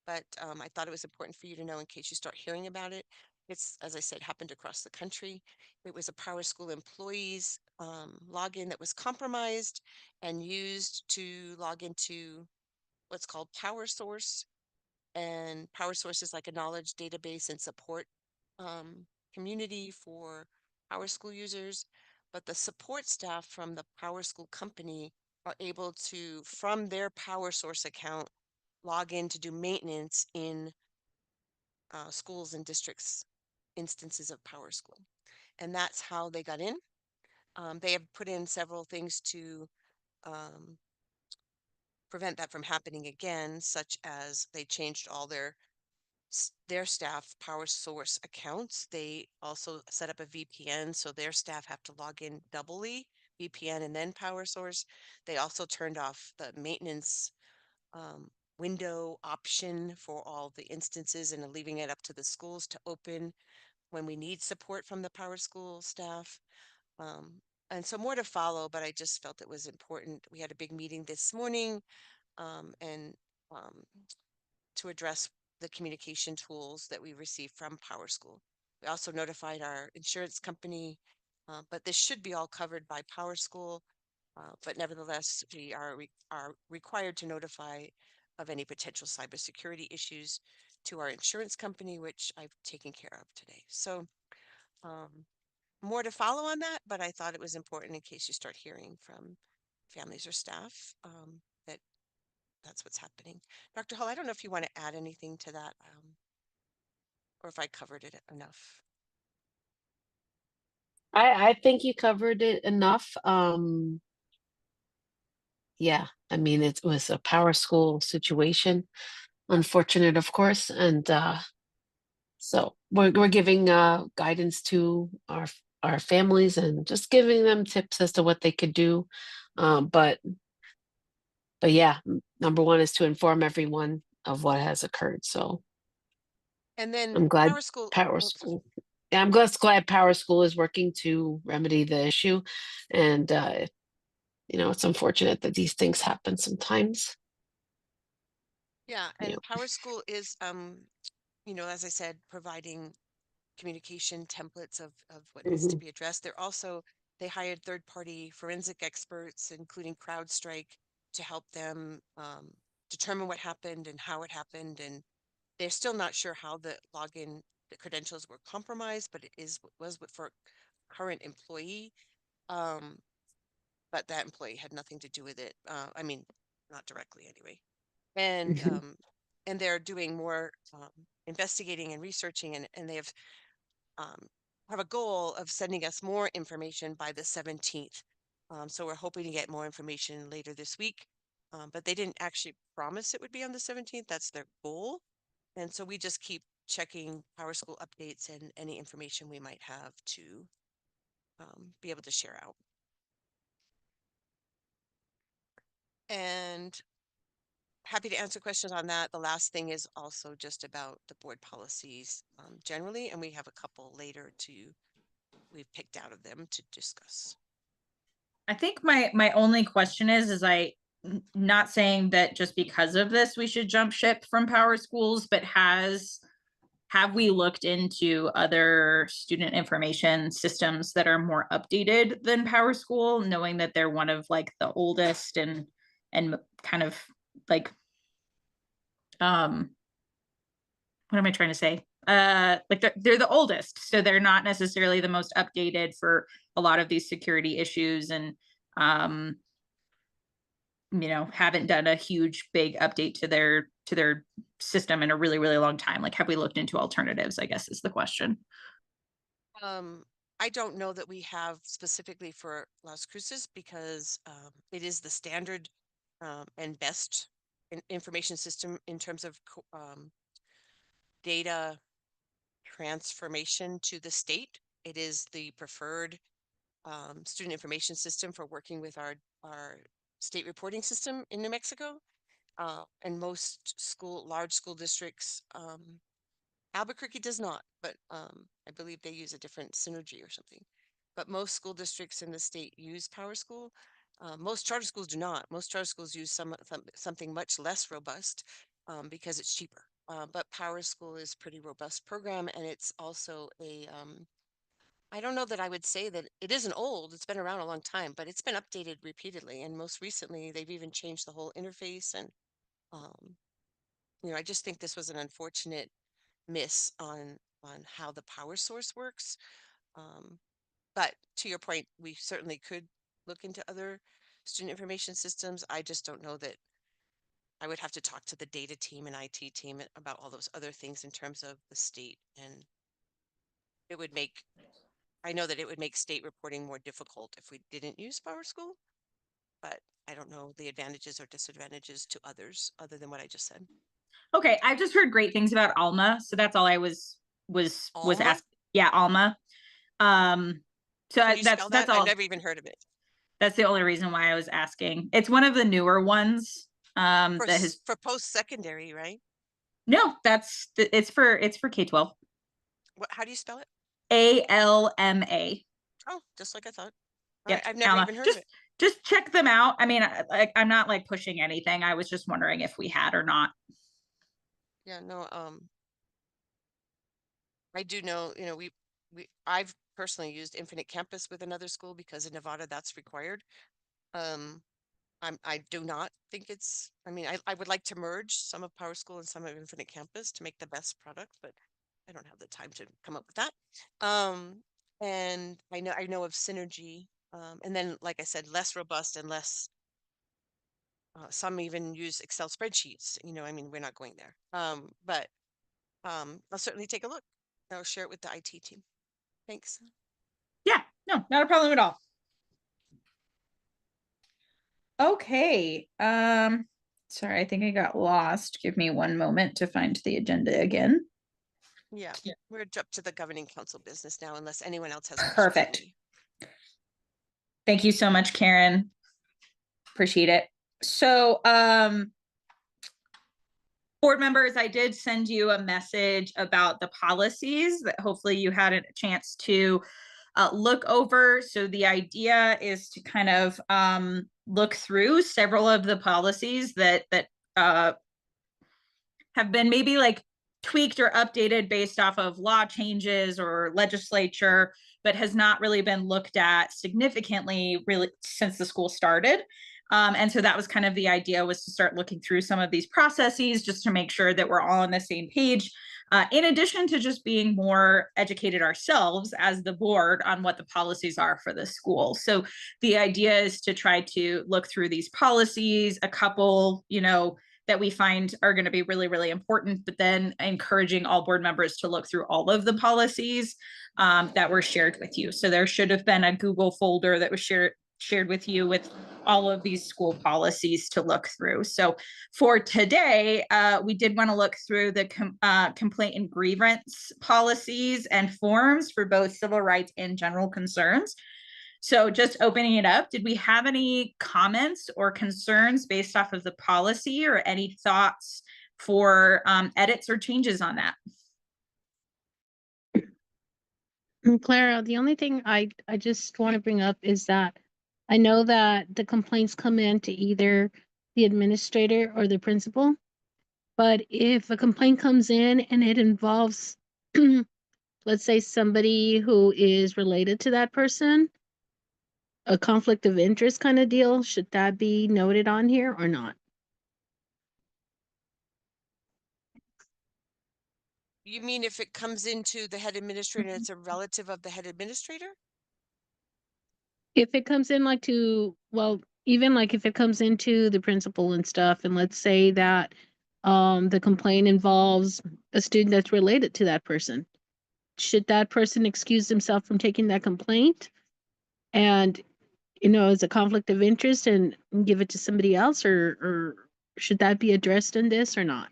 but I thought it was important for you to know in case you start hearing about it. It's, as I said, happened across the country. It was a PowerSchool employee's login that was compromised and used to log into what's called PowerSource. And PowerSource is like a knowledge database and support community for PowerSchool users. But the support staff from the PowerSchool company are able to, from their PowerSource account, log in to do maintenance in schools and districts instances of Power School. And that's how they got in. They have put in several things to um, prevent that from happening again, such as they changed all their staff Power Source accounts. They also set up a VPN, so their staff have to log in doubly, VPN and then Power Source. They also turned off the maintenance um, window option for all the instances and are leaving it up to the schools to open when we need support from the Power School staff. Um, and so more to follow, but I just felt it was important. We had a big meeting this morning and to address the communication tools that we received from Power School. We also notified our insurance company, but this should be all covered by Power School. But nevertheless, we are required to notify of any potential cybersecurity issues to our insurance company, which I've taken care of today. So more to follow on that, but I thought it was important in case you start hearing from families or staff that that's what's happening. Dr. Hall, I don't know if you want to add anything to that or if I covered it enough. I think you covered it enough. Yeah, I mean, it was a Power School situation, unfortunate, of course, and so we're giving guidance to our families and just giving them tips as to what they could do. But yeah, number one is to inform everyone of what has occurred. So And then I'm glad Power School. Power Oh, sorry. School. Yeah, I'm glad Power School is working to remedy the issue, and it's unfortunate that these things happen sometimes. Yeah, Yeah. and Power School is as I said, providing communication templates of what needs to Mhm. be addressed. They hired third-party forensic experts, including CrowdStrike, to help them determine what happened and how it happened. And they're still not sure how the credentials were compromised, but was for a current employee. But that employee had nothing to do with it. I mean, not directly anyway. And Mhm. and they're doing more investigating and researching, and they um, have a goal of sending us more information by the 17th. So we're hoping to get more information later this week. But they didn't actually promise it would be on the 17th. That's their goal. And so we just keep checking Power School updates and any information we might have to be able to share out. And happy to answer questions on that. The last thing is also just about the board policies generally, and we have a couple later we've picked out of them to discuss. I think my only question is not saying that just because of this we should jump ship from Power Schools, but have we looked into other student information systems that are more updated than Power School, knowing that they're one of like the oldest and kind of like what am I trying to say? Like they're the oldest, so they're not necessarily the most updated for a lot of these security issues, and haven't done a huge big update to their system in a really, really long time. Like, have we looked into alternatives, I guess is the question. I don't know that we have specifically for Las Cruces because it is the standard and best information system in terms of data transformation to the state. It is the preferred student information system for working with our state reporting system in New Mexico. And most large school districts, Albuquerque does not, but I believe they use a different synergy or something. But most school districts in the state use Power School. Most charter schools do not. Most charter schools use something much less robust because it's cheaper. But Power School is a pretty robust program, and it's also I don't know that I would say that it isn't old. It's been around a long time, but it's been updated repeatedly. And most recently, they've even changed the whole interface. And, um, I just think this was an unfortunate miss on how the power source works. Um, but to your point, we certainly could look into other student information systems. I just don't know that I would have to talk to the data team and IT team about all those other things in terms of the state, and it would make, I know that it would make state reporting more difficult if we didn't use PowerSchool, but I don't know the advantages or disadvantages to others other than what I just said. Okay, I've just heard great things about Alma, so that's all I was Alma? asked. Yeah, Alma. So Can you that's spell that? I've all. never even heard of it. That's the only reason why I was asking. It's one of the newer ones. That has For post-secondary, right? no. It's for K-12. What? How do you spell it? ALMA. Oh, just like I thought. All right, Yep, I've never Alma. even heard of it. Just check them out. I mean, I'm not like pushing anything. I was just wondering if we had or not. Yeah, no, I do know, I've personally used Infinite Campus with another school because in Nevada that's required. I do not think it's, I mean, I would like to merge some of PowerSchool and some of Infinite Campus to make the best product, but I don't have the time to come up with that. And I know of Synergy, and then, like I said, less robust and less, some even use Excel spreadsheets, I mean, we're not going there. But I'll certainly take a look. I'll share it with the IT team. Thanks. Yeah, no, not a problem at all. Okay. Sorry, I think I got lost. Give me one moment to find the agenda again. Yeah, we're up to the governing council business now, unless anyone else has questions for Perfect. me. Thank you so much, Karen. Appreciate it. So, board members, I did send you a message about the policies that hopefully you had a chance to look over. So the idea is to kind of look through several of the policies that have been maybe like tweaked or updated based off of law changes or legislature, but has not really been looked at significantly really since the school started. And so that was kind of the idea, was to start looking through some of these processes just to make sure that we're all on the same page. In addition to just being more educated ourselves as the board on what the policies are for the school. So the idea is to try to look through these policies, a couple, that we find are going to be really, really important, but then encouraging all board members to look through all of the policies that were shared with you. So there should have been a Google folder that was shared with you with all of these school policies to look through. So for today, we did want to look through the complaint and grievance policies and forms for both civil rights and general concerns. So just opening it up, did we have any comments or concerns based off of the policy, or any thoughts for edits or changes on that? Clara, the only thing I just want to bring up is that I know that the complaints come in to either the administrator or the principal, but if a complaint comes in and it involves, let's say, somebody who is related to that person, a conflict of interest kind of deal, should that be noted on here or not? You mean if it comes into the head administrator and it's a relative of the head administrator? If it comes in like to, well, even like if it comes into the principal and stuff, and let's say that the complaint involves a student that's related to that person, should that person excuse themselves from taking that complaint and, as a conflict of interest, and give it to somebody else, or should that be addressed in this or not?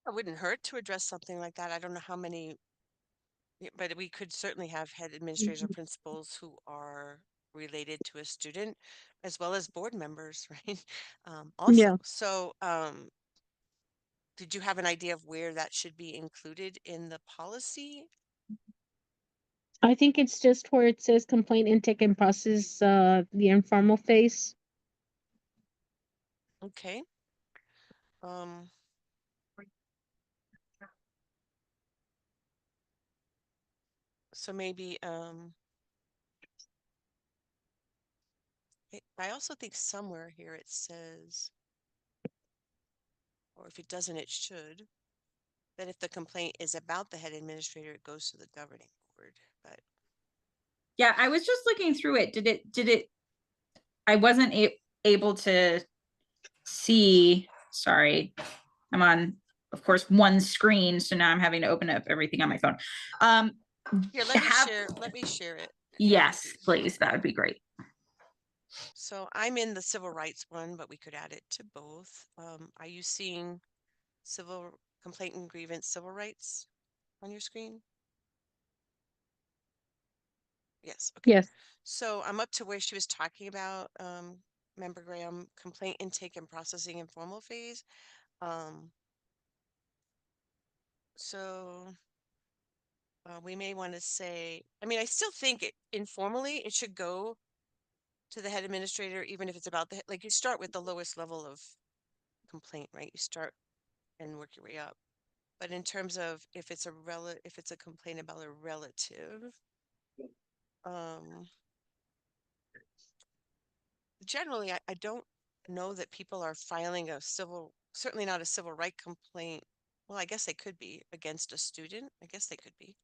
It wouldn't hurt to address something like that. I don't know how many, but we could certainly have head administrators or principals who are related to a student, as well as board members, right? Also, Yeah. so did you have an idea of where that should be included in the policy? I think it's just where it says complaint intake and process, the informal phase. Okay. So maybe I also think somewhere here it says, or if it doesn't, it should, that if the complaint is about the head administrator, it goes to the governing board. But Yeah, I was just looking through it. Did it, I wasn't able to see, sorry, I'm on, of course, one screen, so now I'm having to open up everything on my phone. Here, let me share it. Yes, please, that would be great. So I'm in the civil rights one, but we could add it to both. Are you seeing civil complaint and grievance civil rights on your screen? Yes. Okay. Yes. So I'm up to where she was talking about, Member Graham, complaint intake and processing informal phase. So we may want to say, I mean, I still think informally it should go to the head administrator, even if it's about like you start with the lowest level of complaint, right? You start and work your way up. But in terms of if it's a complaint about a relative, generally I don't know that people are filing certainly not a civil right complaint. Well, I guess they could be against a student. I guess they could be.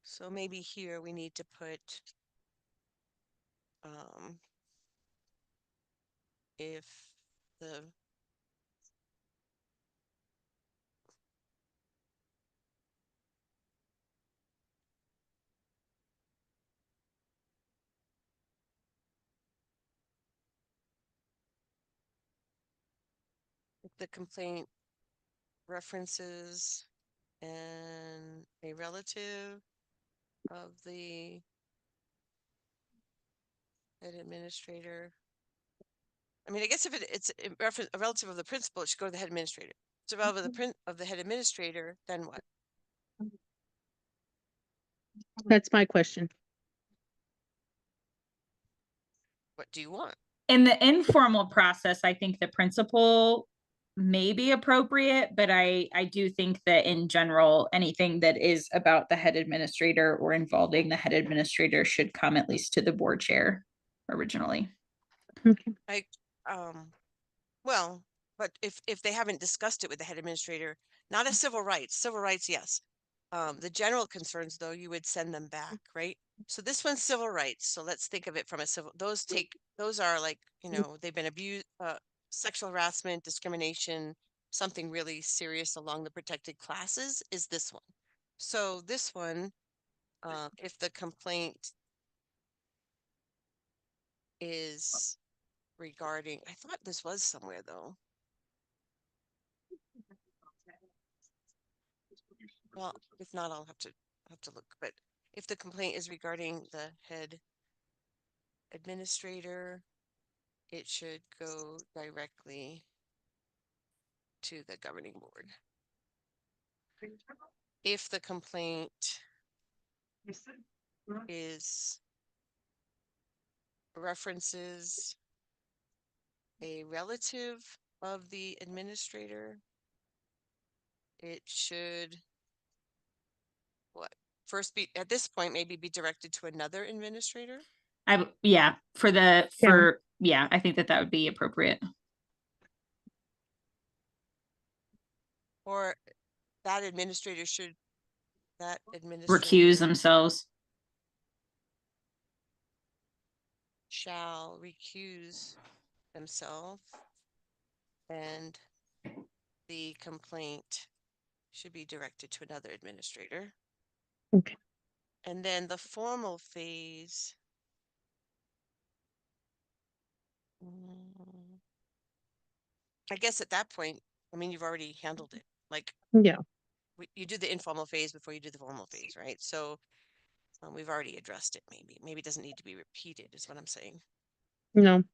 So maybe here we need to put if the complaint references and a relative of the head administrator. I mean, I guess if it's a relative of the principal, it should go to the head administrator. It's a relative of the head administrator, then what? That's my question. What do you want? In the informal process, I think the principal may be appropriate, but I do think that in general, anything that is about the head administrator or involving the head administrator should come at least to the board chair originally. Okay. Well, but if they haven't discussed it with the head administrator, not a civil rights, yes. The general concerns though, you would send them back, right? So this one's civil rights. So let's think of it from a civil, those are like, you know, they've been abused, sexual harassment, discrimination, something really serious along the protected classes is this one. So this one, if the complaint is regarding, I thought this was somewhere though. Well, if not, I'll have to look, but if the complaint is regarding the head administrator, it should go directly to the governing board. If the complaint is references a relative of the administrator, it should what? First be at this point, maybe be directed to another administrator. Yeah, yeah, I think that would be appropriate. Or that administrator Recuse themselves. Shall recuse themselves, and the complaint should be directed to another administrator. Okay. And then the formal phase. I guess at that point, I mean, you've already handled it. Like, Yeah. You do the informal phase before you do the formal phase, right? So we've already addressed it. Maybe it doesn't need to be repeated, is what I'm saying. No.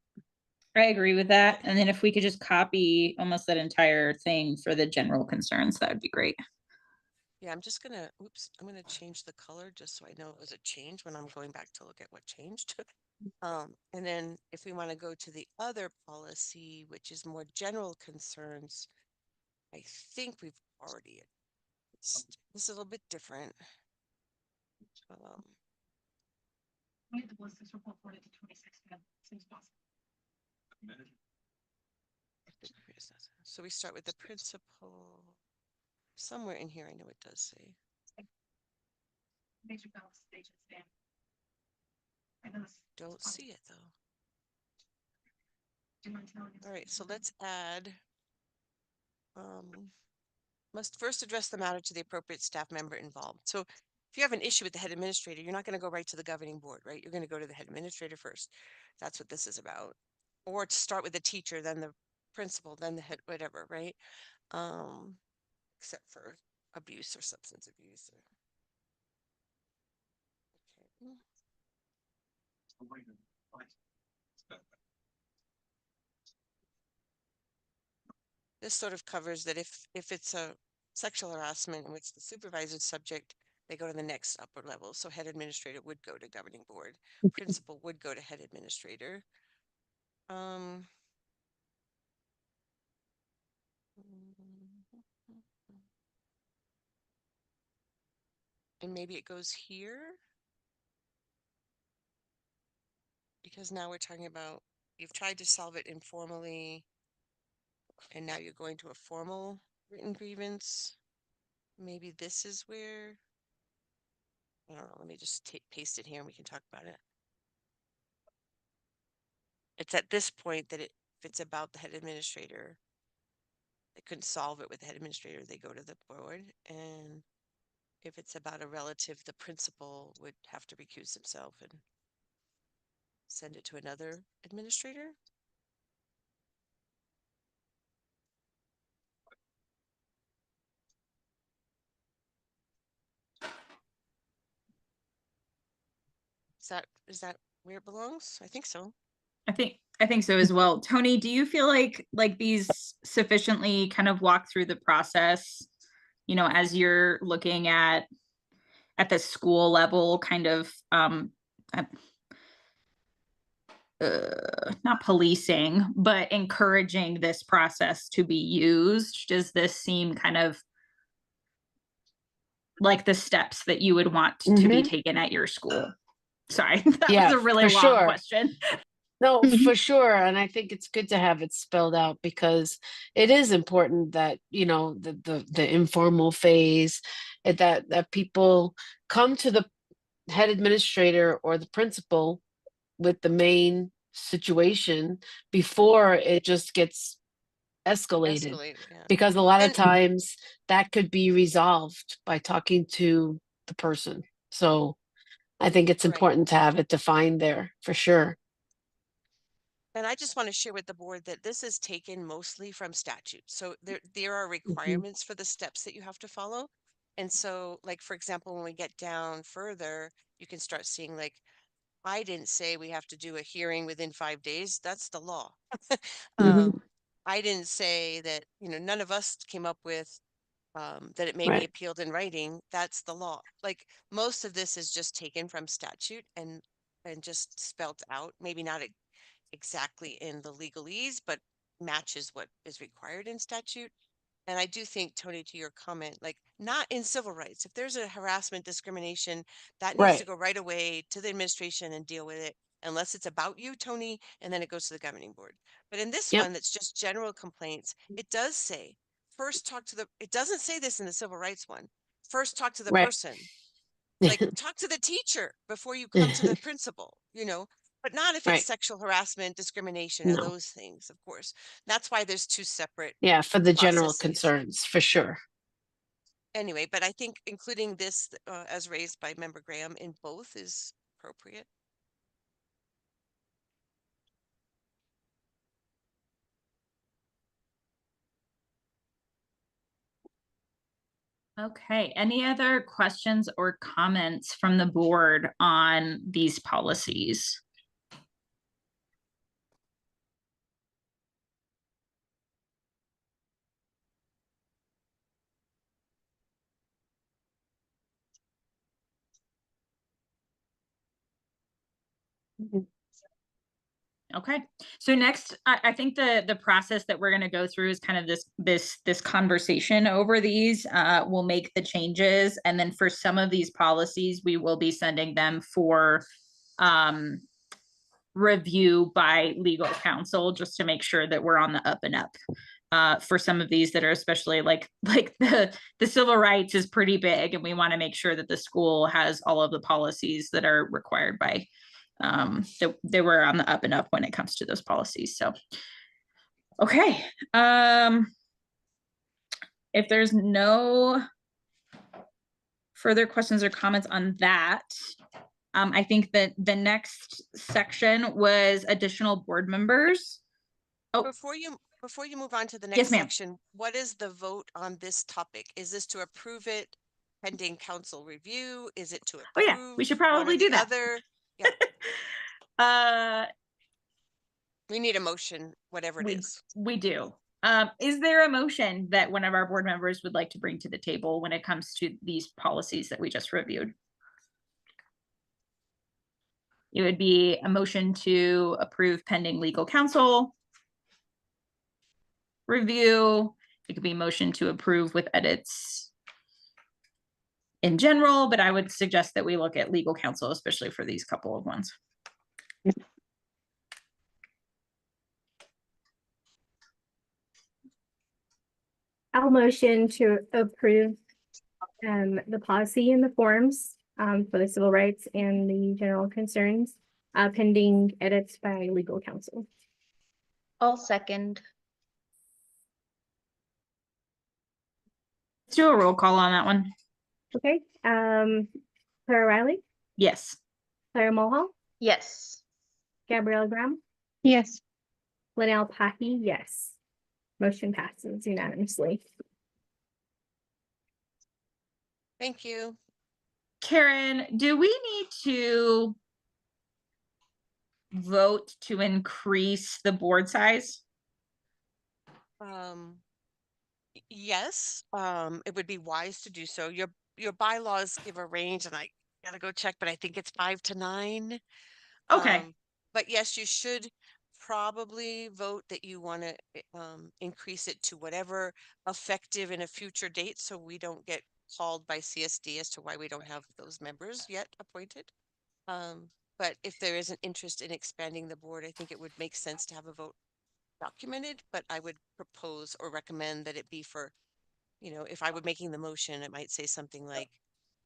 I agree with that. And then if we could just copy almost that entire thing for the general concerns, that would be great. Yeah, I'm gonna change the color just so I know it was a change when I'm going back to look at what changed. And then if we want to go to the other policy, which is more general concerns, I think we've already, this is a little bit different. So we start with the principal. Somewhere in here, I know it does say. Don't see it though. All right, so let's add, must first address the matter to the appropriate staff member involved. So if you have an issue with the head administrator, you're not going to go right to the governing board, right? You're going to go to the head administrator first. That's what this is about. Or to start with the teacher, then the principal, then the head, whatever, right? Except for abuse or substance abuse. Okay. This sort of covers that if it's a sexual harassment in which the supervisor is subject, they go to the next upper level. So head administrator would go to governing board, principal would go to head administrator. And maybe it goes here because now we're talking about you've tried to solve it informally and now you're going to a formal written grievance. Maybe this is where, I don't know, let me just paste it here and we can talk about it. It's at this point that if it's about the head administrator, they couldn't solve it with the head administrator, they go to the board. And if it's about a relative, the principal would have to recuse himself and send it to another administrator. Is that where it belongs? I think so. I think so as well. Tony, do you feel like these sufficiently kind of walk through the process, you know, as you're looking at the school level, kind of not policing, but encouraging this process to be used? Does this seem kind of like the steps that you would want to be taken at your school? Sorry, that was a really long question. No, for sure. And I think it's good to have it spelled out because it is important that, you know, the informal phase, that people come to the head administrator or the principal with the main situation before it just gets escalated. Yeah. Because a lot of times that could be resolved by talking to the person. So I think it's important to have it defined there for sure. And I just want to share with the board that this is taken mostly from statute. So there are requirements for the steps that you have to follow. And so, like, for example, when we get down further, you can start seeing, like, I didn't say we have to do a hearing within 5 days. That's the law. I didn't say that, you know, none of us came up with that it may be appealed in writing. That's the law. Like, most of this is just taken from statute and just spelt out, maybe not exactly in the legalese, but matches what is required in statute. And I do think, Tony, to your comment, like, not in civil rights, if there's a harassment, discrimination, that needs to go right away to the administration and deal with it, unless it's about you, Tony, and then it goes to the governing board. But in this one, that's just general complaints, it does say, first talk to it doesn't say this in the civil rights one. First talk to the person. Like, talk to the teacher before you come to the principal, you know, but not if it's sexual harassment, discrimination, or those things, of course. That's why there's two separate for the general processes. concerns, for sure. Anyway, but I think including this as raised by Member Graham in both is appropriate. Okay, any other questions or comments from the board on these policies? Okay, so next, I think the process that we're going to go through is kind of this conversation over these. We'll make the changes, and then for some of these policies, we will be sending them for review by legal counsel, just to make sure that we're on the up and up. For some of these that are especially like the civil rights is pretty big, and we want to make sure that the school has all of the policies that are required by they were on the up and up when it comes to those policies. So, okay. If there's no further questions or comments on that, I think that the next section was additional board members. Oh, Before you move on to the Yes, next ma'am. section, what is the vote on this topic? Is this to approve it pending council review? Is it to Oh yeah, approve we should one or probably do the that. other? Uh, We need a motion, whatever it is. we do. Is there a motion that one of our board members would like to bring to the table when it comes to these policies that we just reviewed? It would be a motion to approve pending legal counsel review. It could be a motion to approve with edits in general, but I would suggest that we look at legal counsel, especially for these couple of ones. I'll motion to approve the policy and the forms for the civil rights and the general concerns pending edits by legal counsel. I'll second. Let's do a roll call on that one. Okay. Clara Riley, Yes. Clara Mulhall, Yes. Gabrielle Graham, Yes. Linnell Packey, yes. Motion passes unanimously. Thank you. Karen, do we need to vote to increase the board size? Yes, it would be wise to do so. Your bylaws give a range, and I gotta go check, but I think it's 5 to 9. Okay. But yes, you should probably vote that you want to increase it to whatever effective in a future date, so we don't get called by CSD as to why we don't have those members yet appointed. But if there is an interest in expanding the board, I think it would make sense to have a vote documented, but I would propose or recommend that it be for, if I were making the motion, it might say something like,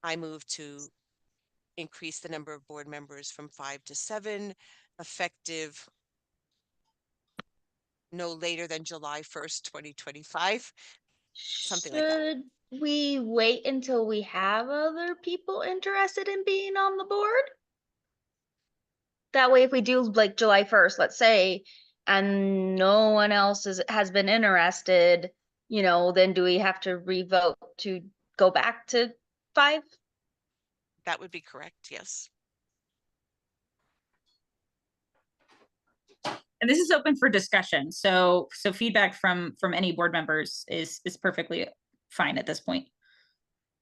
I move to increase the number of board members from 5 to 7, effective no later than July 1st, 2025. Something like that. Should we wait until we have other people interested in being on the board? That way, if we do like July 1st, let's say, and no one else has been interested, then do we have to revote to go back to 5? That would be correct, yes. And this is open for discussion. So feedback from any board members is perfectly fine at this point.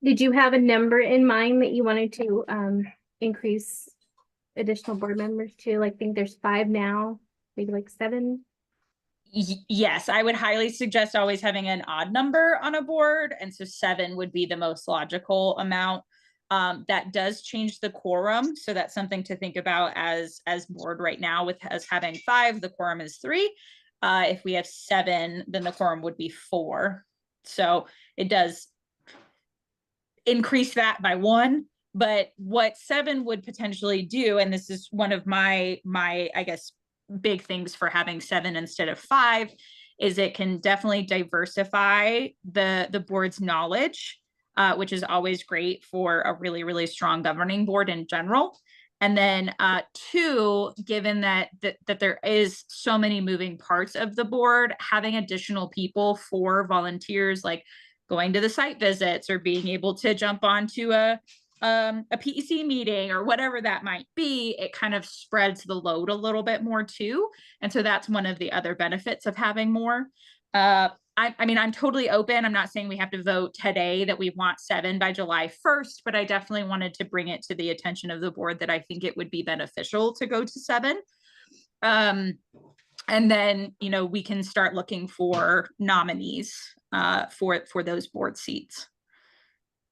Did you have a number in mind that you wanted to increase additional board members to? Like, I think there's 5 now, maybe like 7. Yes, I would highly suggest always having an odd number on a board. And so 7 would be the most logical amount. That does change the quorum. So that's something to think about as board right now. With us having 5, the quorum is 3. If we have 7, then the quorum would be 4. So it does increase that by 1. But what 7 would potentially do, and this is one of my I guess big things for having 7 instead of 5, is it can definitely diversify the board's knowledge, which is always great for a really, really strong governing board in general. And then 2, given that there is so many moving parts of the board, having additional people for volunteers, like going to the site visits or being able to jump onto a PEC meeting or whatever that might be, it kind of spreads the load a little bit more too. And so that's one of the other benefits of having more. I mean, I'm totally open. I'm not saying we have to vote today that we want 7 by July 1st, but I definitely wanted to bring it to the attention of the board that I think it would be beneficial to go to 7. And then, we can start looking for nominees for those board seats.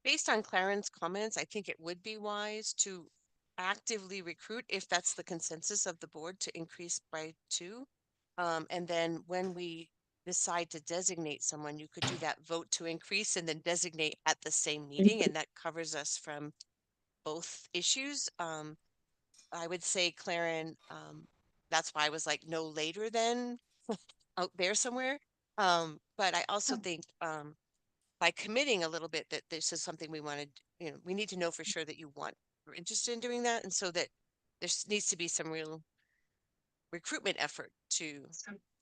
Based on Clarence's comments, I think it would be wise to actively recruit, if that's the consensus of the board, to increase by 2. And then when we decide to designate someone, you could do that vote to increase and then designate at the same meeting, and that covers us from both issues. I would say, Claren, that's why I was like no later than out there somewhere. But I also think by committing a little bit that this is something we wanted, we need to know for sure that you're interested in doing that. And so that needs to be some real recruitment effort to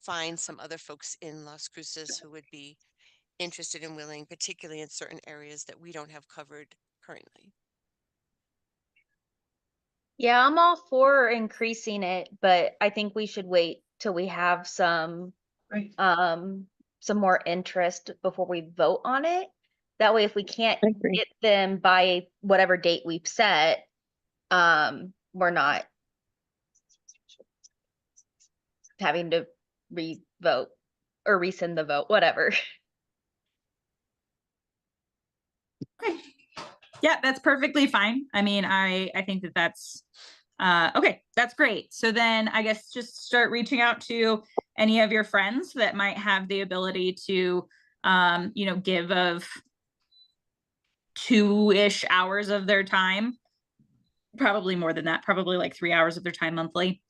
find some other folks in Las Cruces who would be interested and willing, particularly in certain areas that we don't have covered currently. Yeah, I'm all for increasing it, but I think we should wait till we have Right. some more interest before we vote on it. That way, if we can't I agree. get them by whatever date we've set, we're not having to re-vote or rescind the vote, whatever. Okay. Yeah, that's perfectly fine. I mean, I think that that's okay, that's great. So then I guess just start reaching out to any of your friends that might have the ability to give of 2-ish hours of their time. Probably more than that, probably like 3 hours of their time monthly.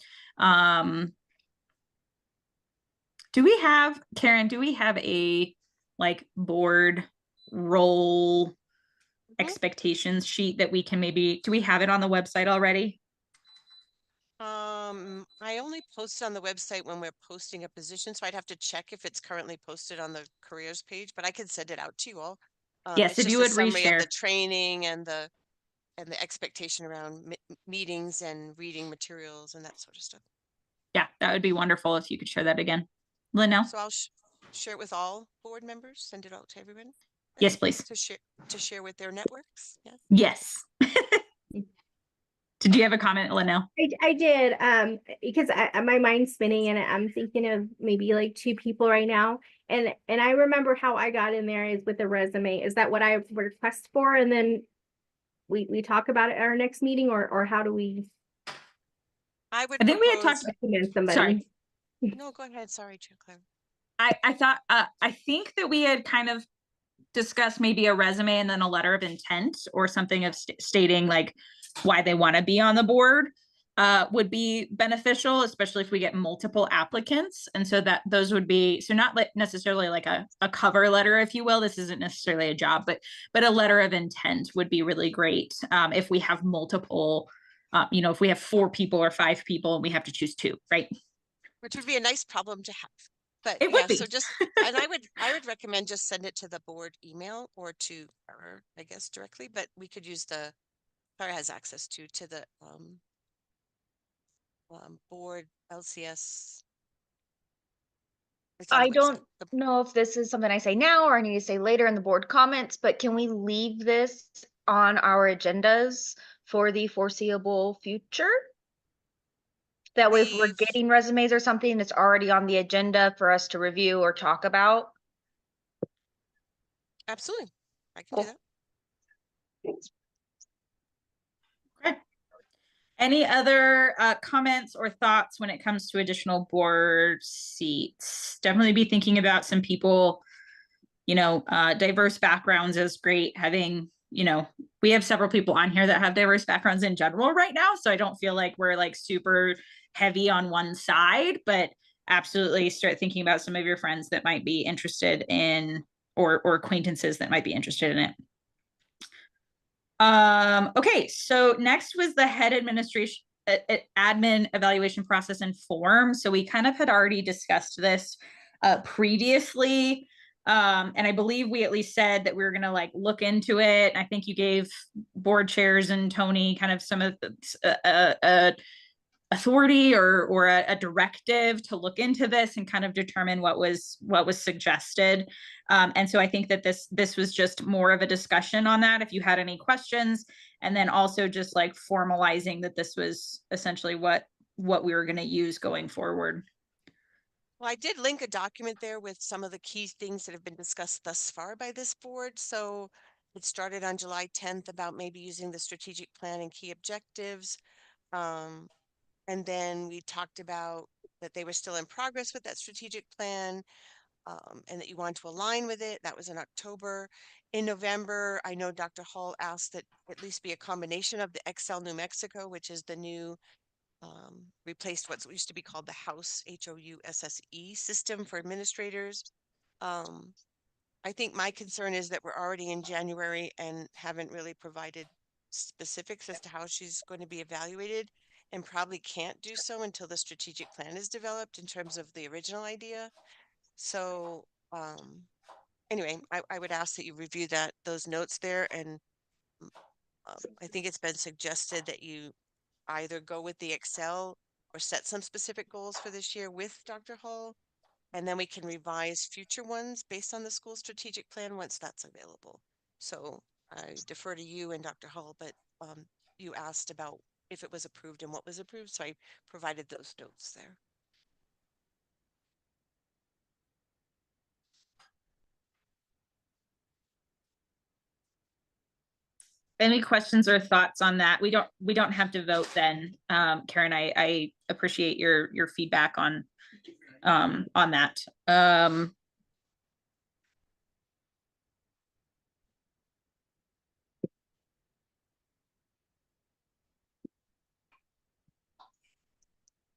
Do we have, Karen, do we have a like board role expectations sheet that we can maybe, do we have it on the website already? I only post on the website when we're posting a position, so I'd have to check if it's currently posted on the careers page, but I could send it out to you all. Yes, It's if just you a would summary of the reshare. training and the expectation around meetings and reading materials and that sort of stuff. Yeah, that would be wonderful if you could share that again. Linnell? So I'll share it with all board members, send it out to everyone. Yes, please. To share with their networks. Yes. Yes. Did you have a comment, Linnell? I did, because my mind's spinning and I'm thinking of maybe like 2 people right now. And I remember how I got in there is with a resume. Is that what I request for? And then we talk about it at our next meeting, or how do we I would I think we had propose. talked, recommend somebody? sorry. No, go ahead. Sorry, Chair Claire. I thought, I think that we had kind of discussed maybe a resume and then a letter of intent or something of stating like why they want to be on the board would be beneficial, especially if we get multiple applicants. And so that those would be, so not necessarily like a cover letter, if you will. This isn't necessarily a job, but a letter of intent would be really great if we have multiple, if we have 4 people or 5 people and we have to choose 2, right? Which would be a nice problem to have. But It yeah, would be. so just, and I would recommend just send it to the board email or to her, I guess, directly, but we could use Clara has access to the board LCS. It's on the I website. don't know if this is something I say now or I need to say later in the board comments, but can we leave this on our agendas for the foreseeable future? That way, if we're Leave. getting resumes or something, it's already on the agenda for us to review or talk about. Absolutely. I can do that. Okay. Any other comments or thoughts when it comes to additional board seats? Definitely be thinking about some people, diverse backgrounds is great. Having, we have several people on here that have diverse backgrounds in general right now. So I don't feel like we're like super heavy on one side, but absolutely start thinking about some of your friends that might be interested in or acquaintances that might be interested in it. Okay, so next was the head administration admin evaluation process and form. So we kind of had already discussed this previously. And I believe we at least said that we were going to like look into it. I think you gave board chairs and Tony kind of some of the authority or a directive to look into this and kind of determine what was suggested. And so I think that this was just more of a discussion on that if you had any questions, and then also just like formalizing that this was essentially what we were going to use going forward. Well, I did link a document there with some of the key things that have been discussed thus far by this board. So it started on July 10th about maybe using the strategic plan and key objectives. And then we talked about that they were still in progress with that strategic plan, and that you want to align with it. That was in October. In November, I know Dr. Hall asked that at least be a combination of the Excel New Mexico, which is the new replaced what used to be called the HOUSSE system for administrators. I think my concern is that we're already in January and haven't really provided specifics as to how she's going to be evaluated, and probably can't do so until the strategic plan is developed in terms of the original idea. So anyway, I would ask that you review those notes there, and I think it's been suggested that you either go with the Excel or set some specific goals for this year with Dr. Hall, and then we can revise future ones based on the school strategic plan once that's available. So I defer to you and Dr. Hall, but you asked about if it was approved and what was approved, so I provided those notes there. Any questions or thoughts on that? We don't have to vote then. Karen, I appreciate your feedback on that.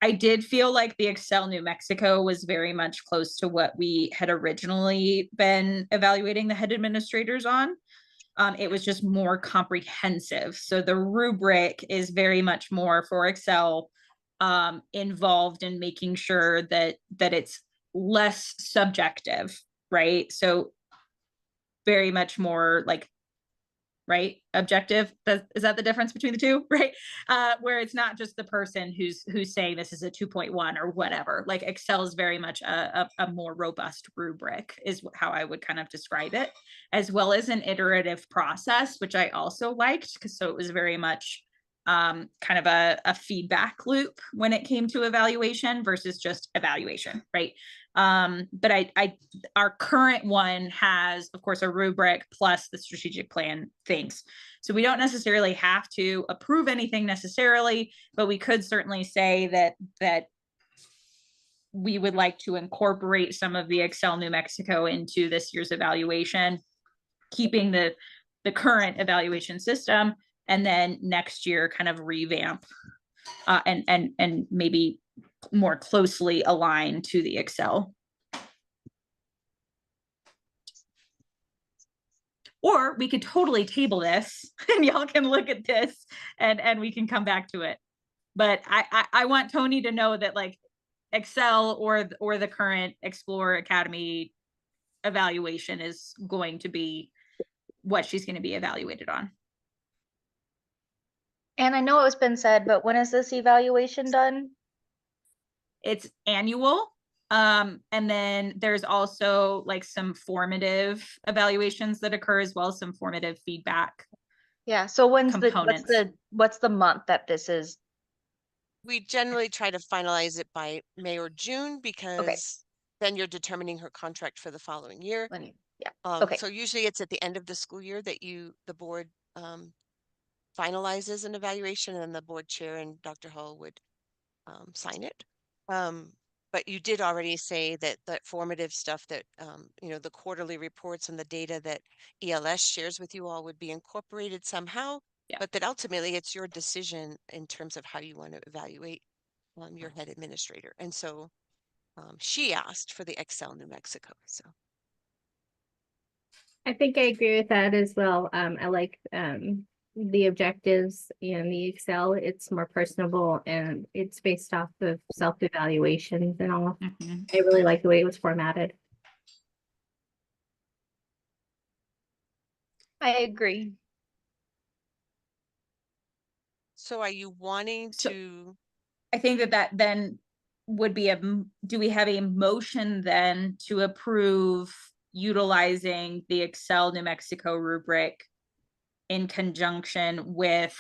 I did feel like the Excel New Mexico was very much close to what we had originally been evaluating the head administrators on. It was just more comprehensive. So the rubric is very much more for Excel, involved in making sure that it's less subjective, right? So very much more like, right, objective. Is that the difference between the two? Right, where it's not just the person who's saying this is a 2.1 or whatever. Like Excel is very much a more robust rubric is how I would kind of describe it, as well as an iterative process, which I also liked, because so it was very much kind of a feedback loop when it came to evaluation versus just evaluation, right? But our current one has, of course, a rubric plus the strategic plan things. So we don't necessarily have to approve anything necessarily, but we could certainly say that we would like to incorporate some of the Excel New Mexico into this year's evaluation, keeping the current evaluation system, and then next year kind of revamp and maybe more closely align to the Excel. Or we could totally table this and y'all can look at this and we can come back to it. But I want Tony to know that like Excel or the current Explore Academy evaluation is going to be what she's going to be evaluated on. And I know it's been said, but when is this evaluation done? It's annual. And then there's also like some formative evaluations that occur as well as some formative feedback. Yeah. So what's Components. the month that this is? We generally try to finalize it by May or June, because then you're determining her contract for the following year. Yeah. Okay. So usually it's at the end of the school year that the board finalizes an evaluation, and the board chair and Dr. Hall would sign it. But you did already say that formative stuff that, the quarterly reports and the data that ELS shares with you all would be incorporated somehow, but that ultimately it's your decision in terms of how you want to evaluate your head administrator. And so she asked for the Excel New Mexico. So I think I agree with that as well. I like the objectives in the Excel. It's more personable and it's based off of self-evaluations and all. Mm-hmm. I really like the way it was formatted. I agree. So are you wanting to? I think that then would be do we have a motion then to approve utilizing the Excel New Mexico rubric in conjunction with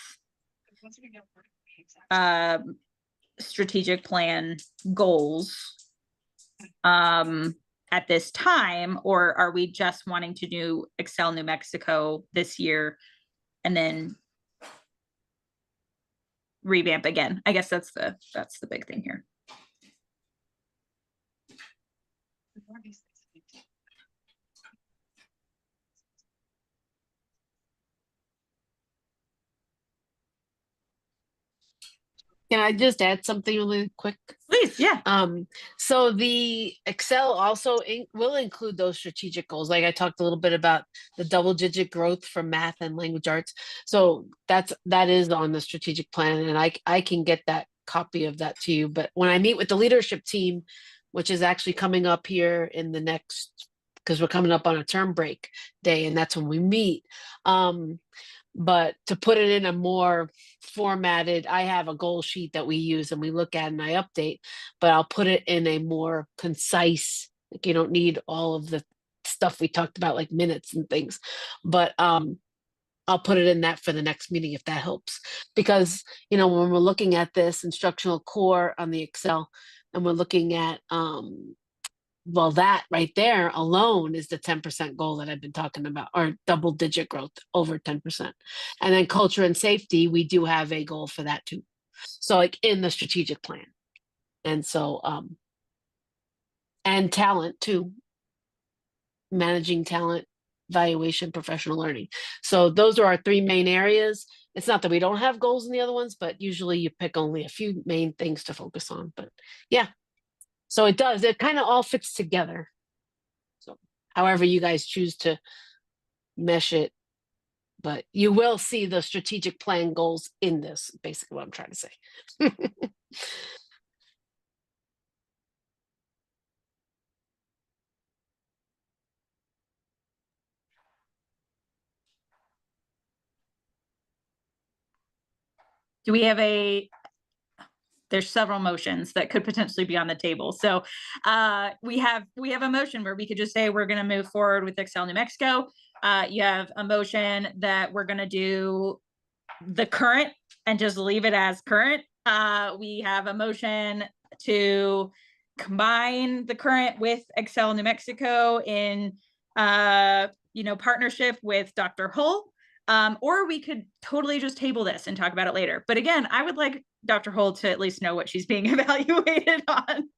strategic plan goals at this time, or are we just wanting to do Excel New Mexico this year and then revamp again? I guess that's the big thing here. Can I just add something really quick? Please, yeah. So the Excel also will include those strategic goals. Like I talked a little bit about the double-digit growth for math and language arts. So that is on the strategic plan, and I can get that copy of that to you. But when I meet with the leadership team, which is actually coming up here in the next, because we're coming up on a term break day, and that's when we meet. But to put it in a more formatted, I have a goal sheet that we use and we look at and I update, but I'll put it in a more concise, like you don't need all of the stuff we talked about, like minutes and things. But I'll put it in that for the next meeting if that helps. Because, when we're looking at this instructional core on the Excel and we're looking at well, that right there alone is the 10% goal that I've been talking about, or double digit growth over 10%. And then culture and safety, we do have a goal for that too. So like in the strategic plan. And so and talent too. Managing talent, valuation, professional learning. So those are our three main areas. It's not that we don't have goals in the other ones, but usually you pick only a few main things to focus on. But yeah. So it kind of all fits together. So however you guys choose to mesh it, but you will see the strategic plan goals in this, basically what I'm trying to say. Do we have there's several motions that could potentially be on the table. So we have a motion where we could just say we're going to move forward with Excel New Mexico. You have a motion that we're going to do the current and just leave it as current. We have a motion to combine the current with Excel New Mexico in partnership with Dr. Hull. Or we could totally just table this and talk about it later. But again, I would like Dr. Hull to at least know what she's being evaluated on.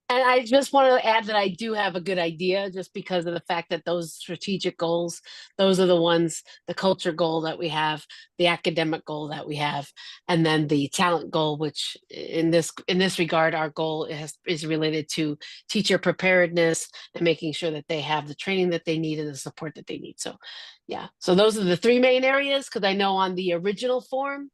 And I just want to add that I do have a good idea just because of the fact that those strategic goals, those are the ones, the culture goal that we have, the academic goal that we have, and then the talent goal, which in this regard, our goal is related to teacher preparedness and making sure that they have the training that they need and the support that they need. So yeah, so those are the three main areas, because I know on the original form,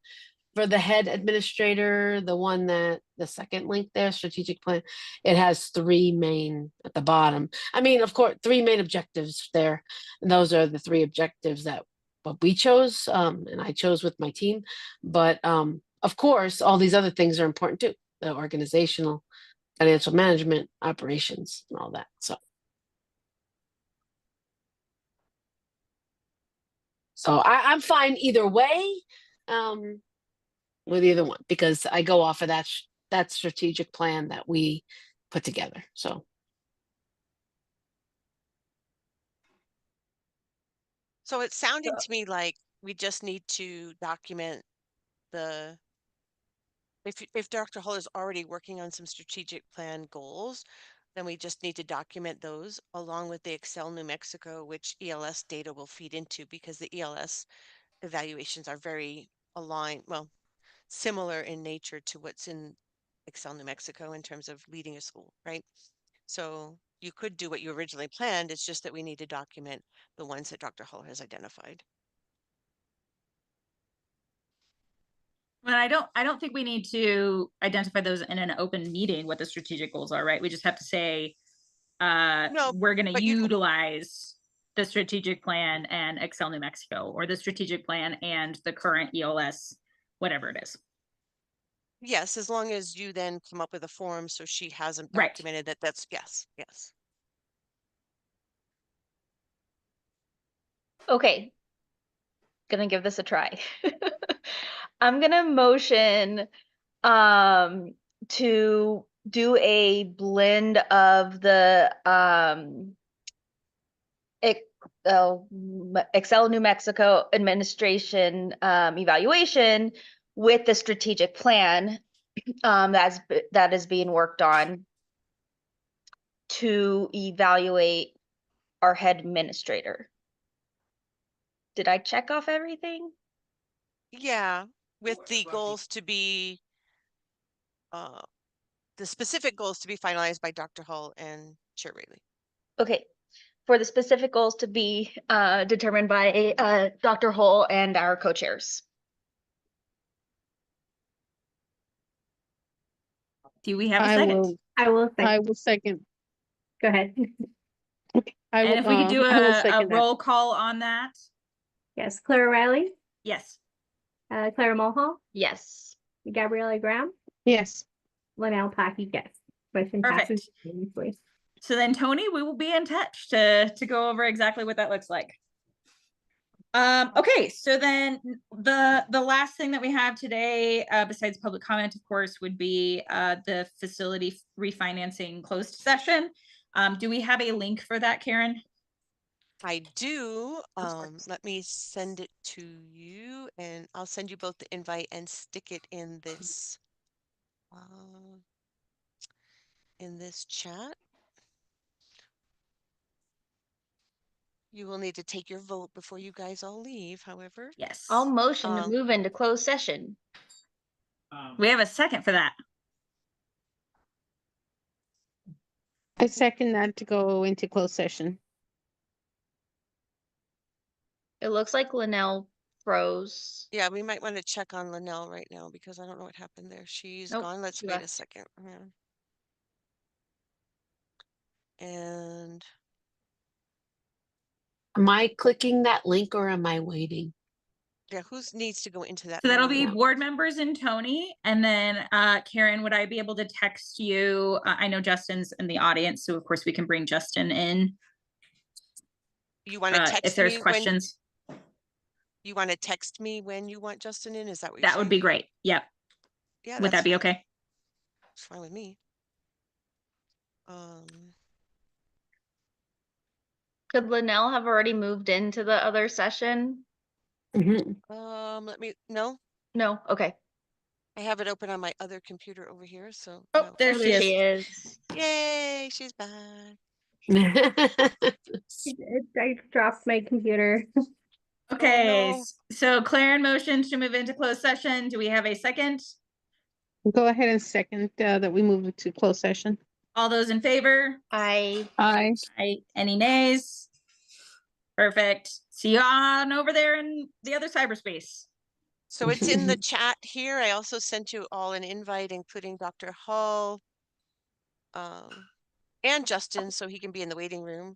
for the head administrator, the second link there, strategic plan, it has three main at the bottom. I mean, of course, three main objectives there. And those are the three objectives that what we chose, and I chose with my team. But of course, all these other things are important too: the organizational, financial management, operations, and all that. So I'm fine either way. With either one, because I go off of that strategic plan that we put together. So it sounded to me like we just need to document if Dr. Hull is already working on some strategic plan goals, then we just need to document those along with the Excel New Mexico, which ELS data will feed into, because the ELS evaluations are very aligned, well, similar in nature to what's in Excel New Mexico in terms of leading a school, right? So you could do what you originally planned. It's just that we need to document the ones that Dr. Hull has identified. But I don't think we need to identify those in an open meeting what the strategic goals are, right? We just have to say No, we're going to but you utilize the strategic plan and Excel New Mexico, or the strategic plan and the current ELS, whatever it is. yes, as long as you then come up with a form so she hasn't Right. documented that. That's yes. Okay. Gonna give this a try. I'm gonna motion to do a blend of the Excel New Mexico administration evaluation with the strategic plan that is being worked on to evaluate our head administrator. Did I check off everything? Yeah, with the goals to be, uh, the specific goals to be finalized by Dr. Hull and Chair Rayleigh. Okay, for the specific goals to be determined by Dr. Hull and our co-chairs. Do we have a I second? will, I will I second. will second. Go ahead. I And will, if we could do I will a second that. roll call on that? Yes, Clara Riley, Yes. Clara Mulhall, Yes. Gabriella Graham, Yes. Linnell Packey, yes. Motion passes Perfect. unanimously. So then, Tony, we will be in touch to go over exactly what that looks like. Okay, so then the last thing that we have today, besides public comment, of course, would be the facility refinancing closed session. Do we have a link for that, Karen? I do. Let me send it to you, and I'll send you both the invite and stick it in this chat. You will need to take your vote before you guys all leave, however. Yes. I'll motion to Um, move into closed session. We have a second for that. I second that to go into closed session. It looks like Linnell froze. Yeah, we might want to check on Linnell right now because I don't know what happened there. She's Nope, gone. Let's she wait a left. second. Yeah. And Am I clicking that link or am I waiting? yeah, who needs to go into that So that'll be meeting? board members and Tony, and then Karen, would I be able to text you? I know Justin's in the audience, so of course we can bring Justin in You want to if text there's me when questions. you want to text me when you want Justin in? Is that what you're That saying? would be great. Yep. Yeah, Would that's that be fine. okay? It's fine with me. Could Linnell have already moved into the other session? Mhm. Let me no. No, okay. I have it open on my other computer over here, so Oh, no. there Oh, she there is. she is. Yay, she's back. I dropped my computer. Okay, no. so Claren motions to move into closed session. Do we have a second? Go ahead and second that we move it to closed session. All those in favor? I Aye. Any nays? Perfect. See you on over there in the other cyberspace. So it's in the chat here. I also sent you all an invite, including Dr. Hull, and Justin, so he can be in the waiting room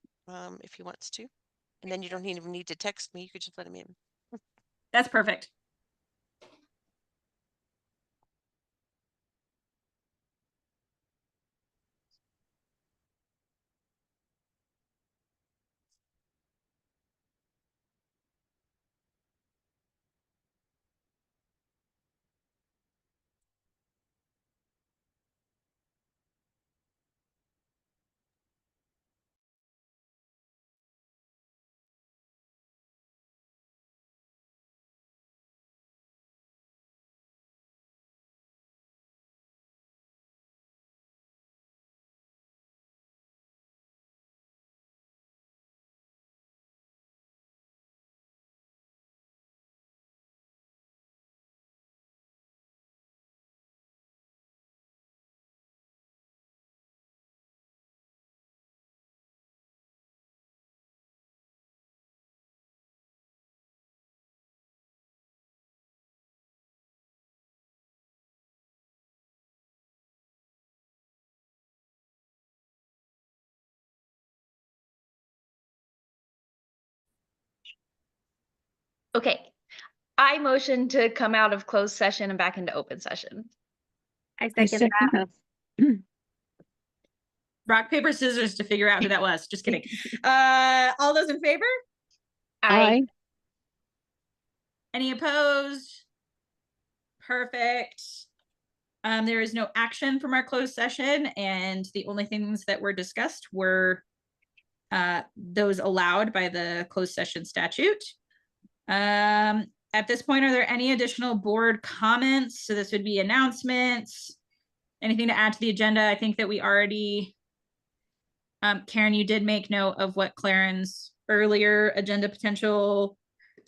if he wants to. And then you don't even need to text me. You could just let him in. That's perfect. okay. I motion to come out of closed session and back into open session. I I second that. that. Rock, paper, scissors to figure out who that was. Just kidding. All those in favor? Aye. Any opposed? Perfect. There is no action from our closed session, and the only things that were discussed were those allowed by the closed session statute. At this point, are there any additional board comments? So this would be announcements, anything to add to the agenda? I think that we already, Karen, you did make note of what Claren's earlier agenda potential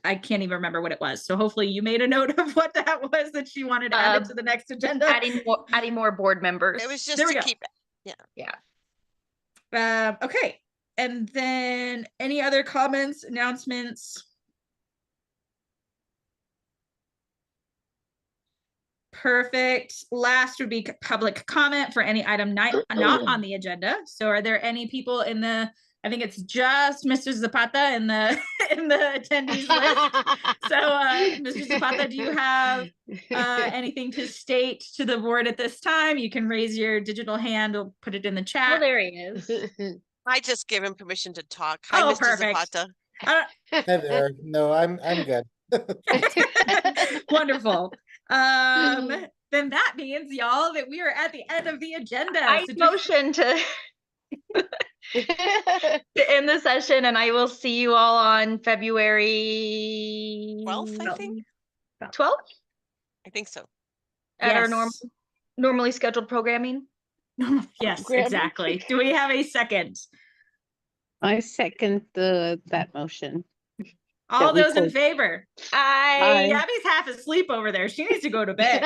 I can't even remember what it was. So hopefully you made a note of what that was that she wanted added to the next agenda. Adding more board members. It was just There we to go. keep, Okay. And then any other comments, announcements? Perfect. Last would be public comment for any item not on the agenda. So are there any people in the, I think it's just Mr. Zapata in the in the attendees list. So Mr. Zapata, do you have anything to state to the board at this time? You can raise your digital hand or put it in the Oh, chat. there he is. I just give him permission to talk. Hi, Oh, Mr. perfect. Zapata. Hi there. No, I'm good. Wonderful. Then that means, y'all, that we are at the end of the agenda. I So just- motion to end the session, and I will see you all on February 12th, I think. 12th I think so. at our Yes. normally scheduled programming. Yes, Graham? exactly. Do we have a second? I second that motion. All That we those in close. favor? I Gabby's half asleep over there. She needs to go to bed.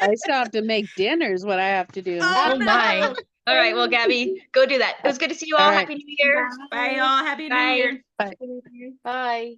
I still have to make dinner is what I have to do. Oh my. no. All right, well, Gabby, go do that. It was good to see you all. All right. Happy New Year. Bye, y'all. Happy New Bye. Year. Bye.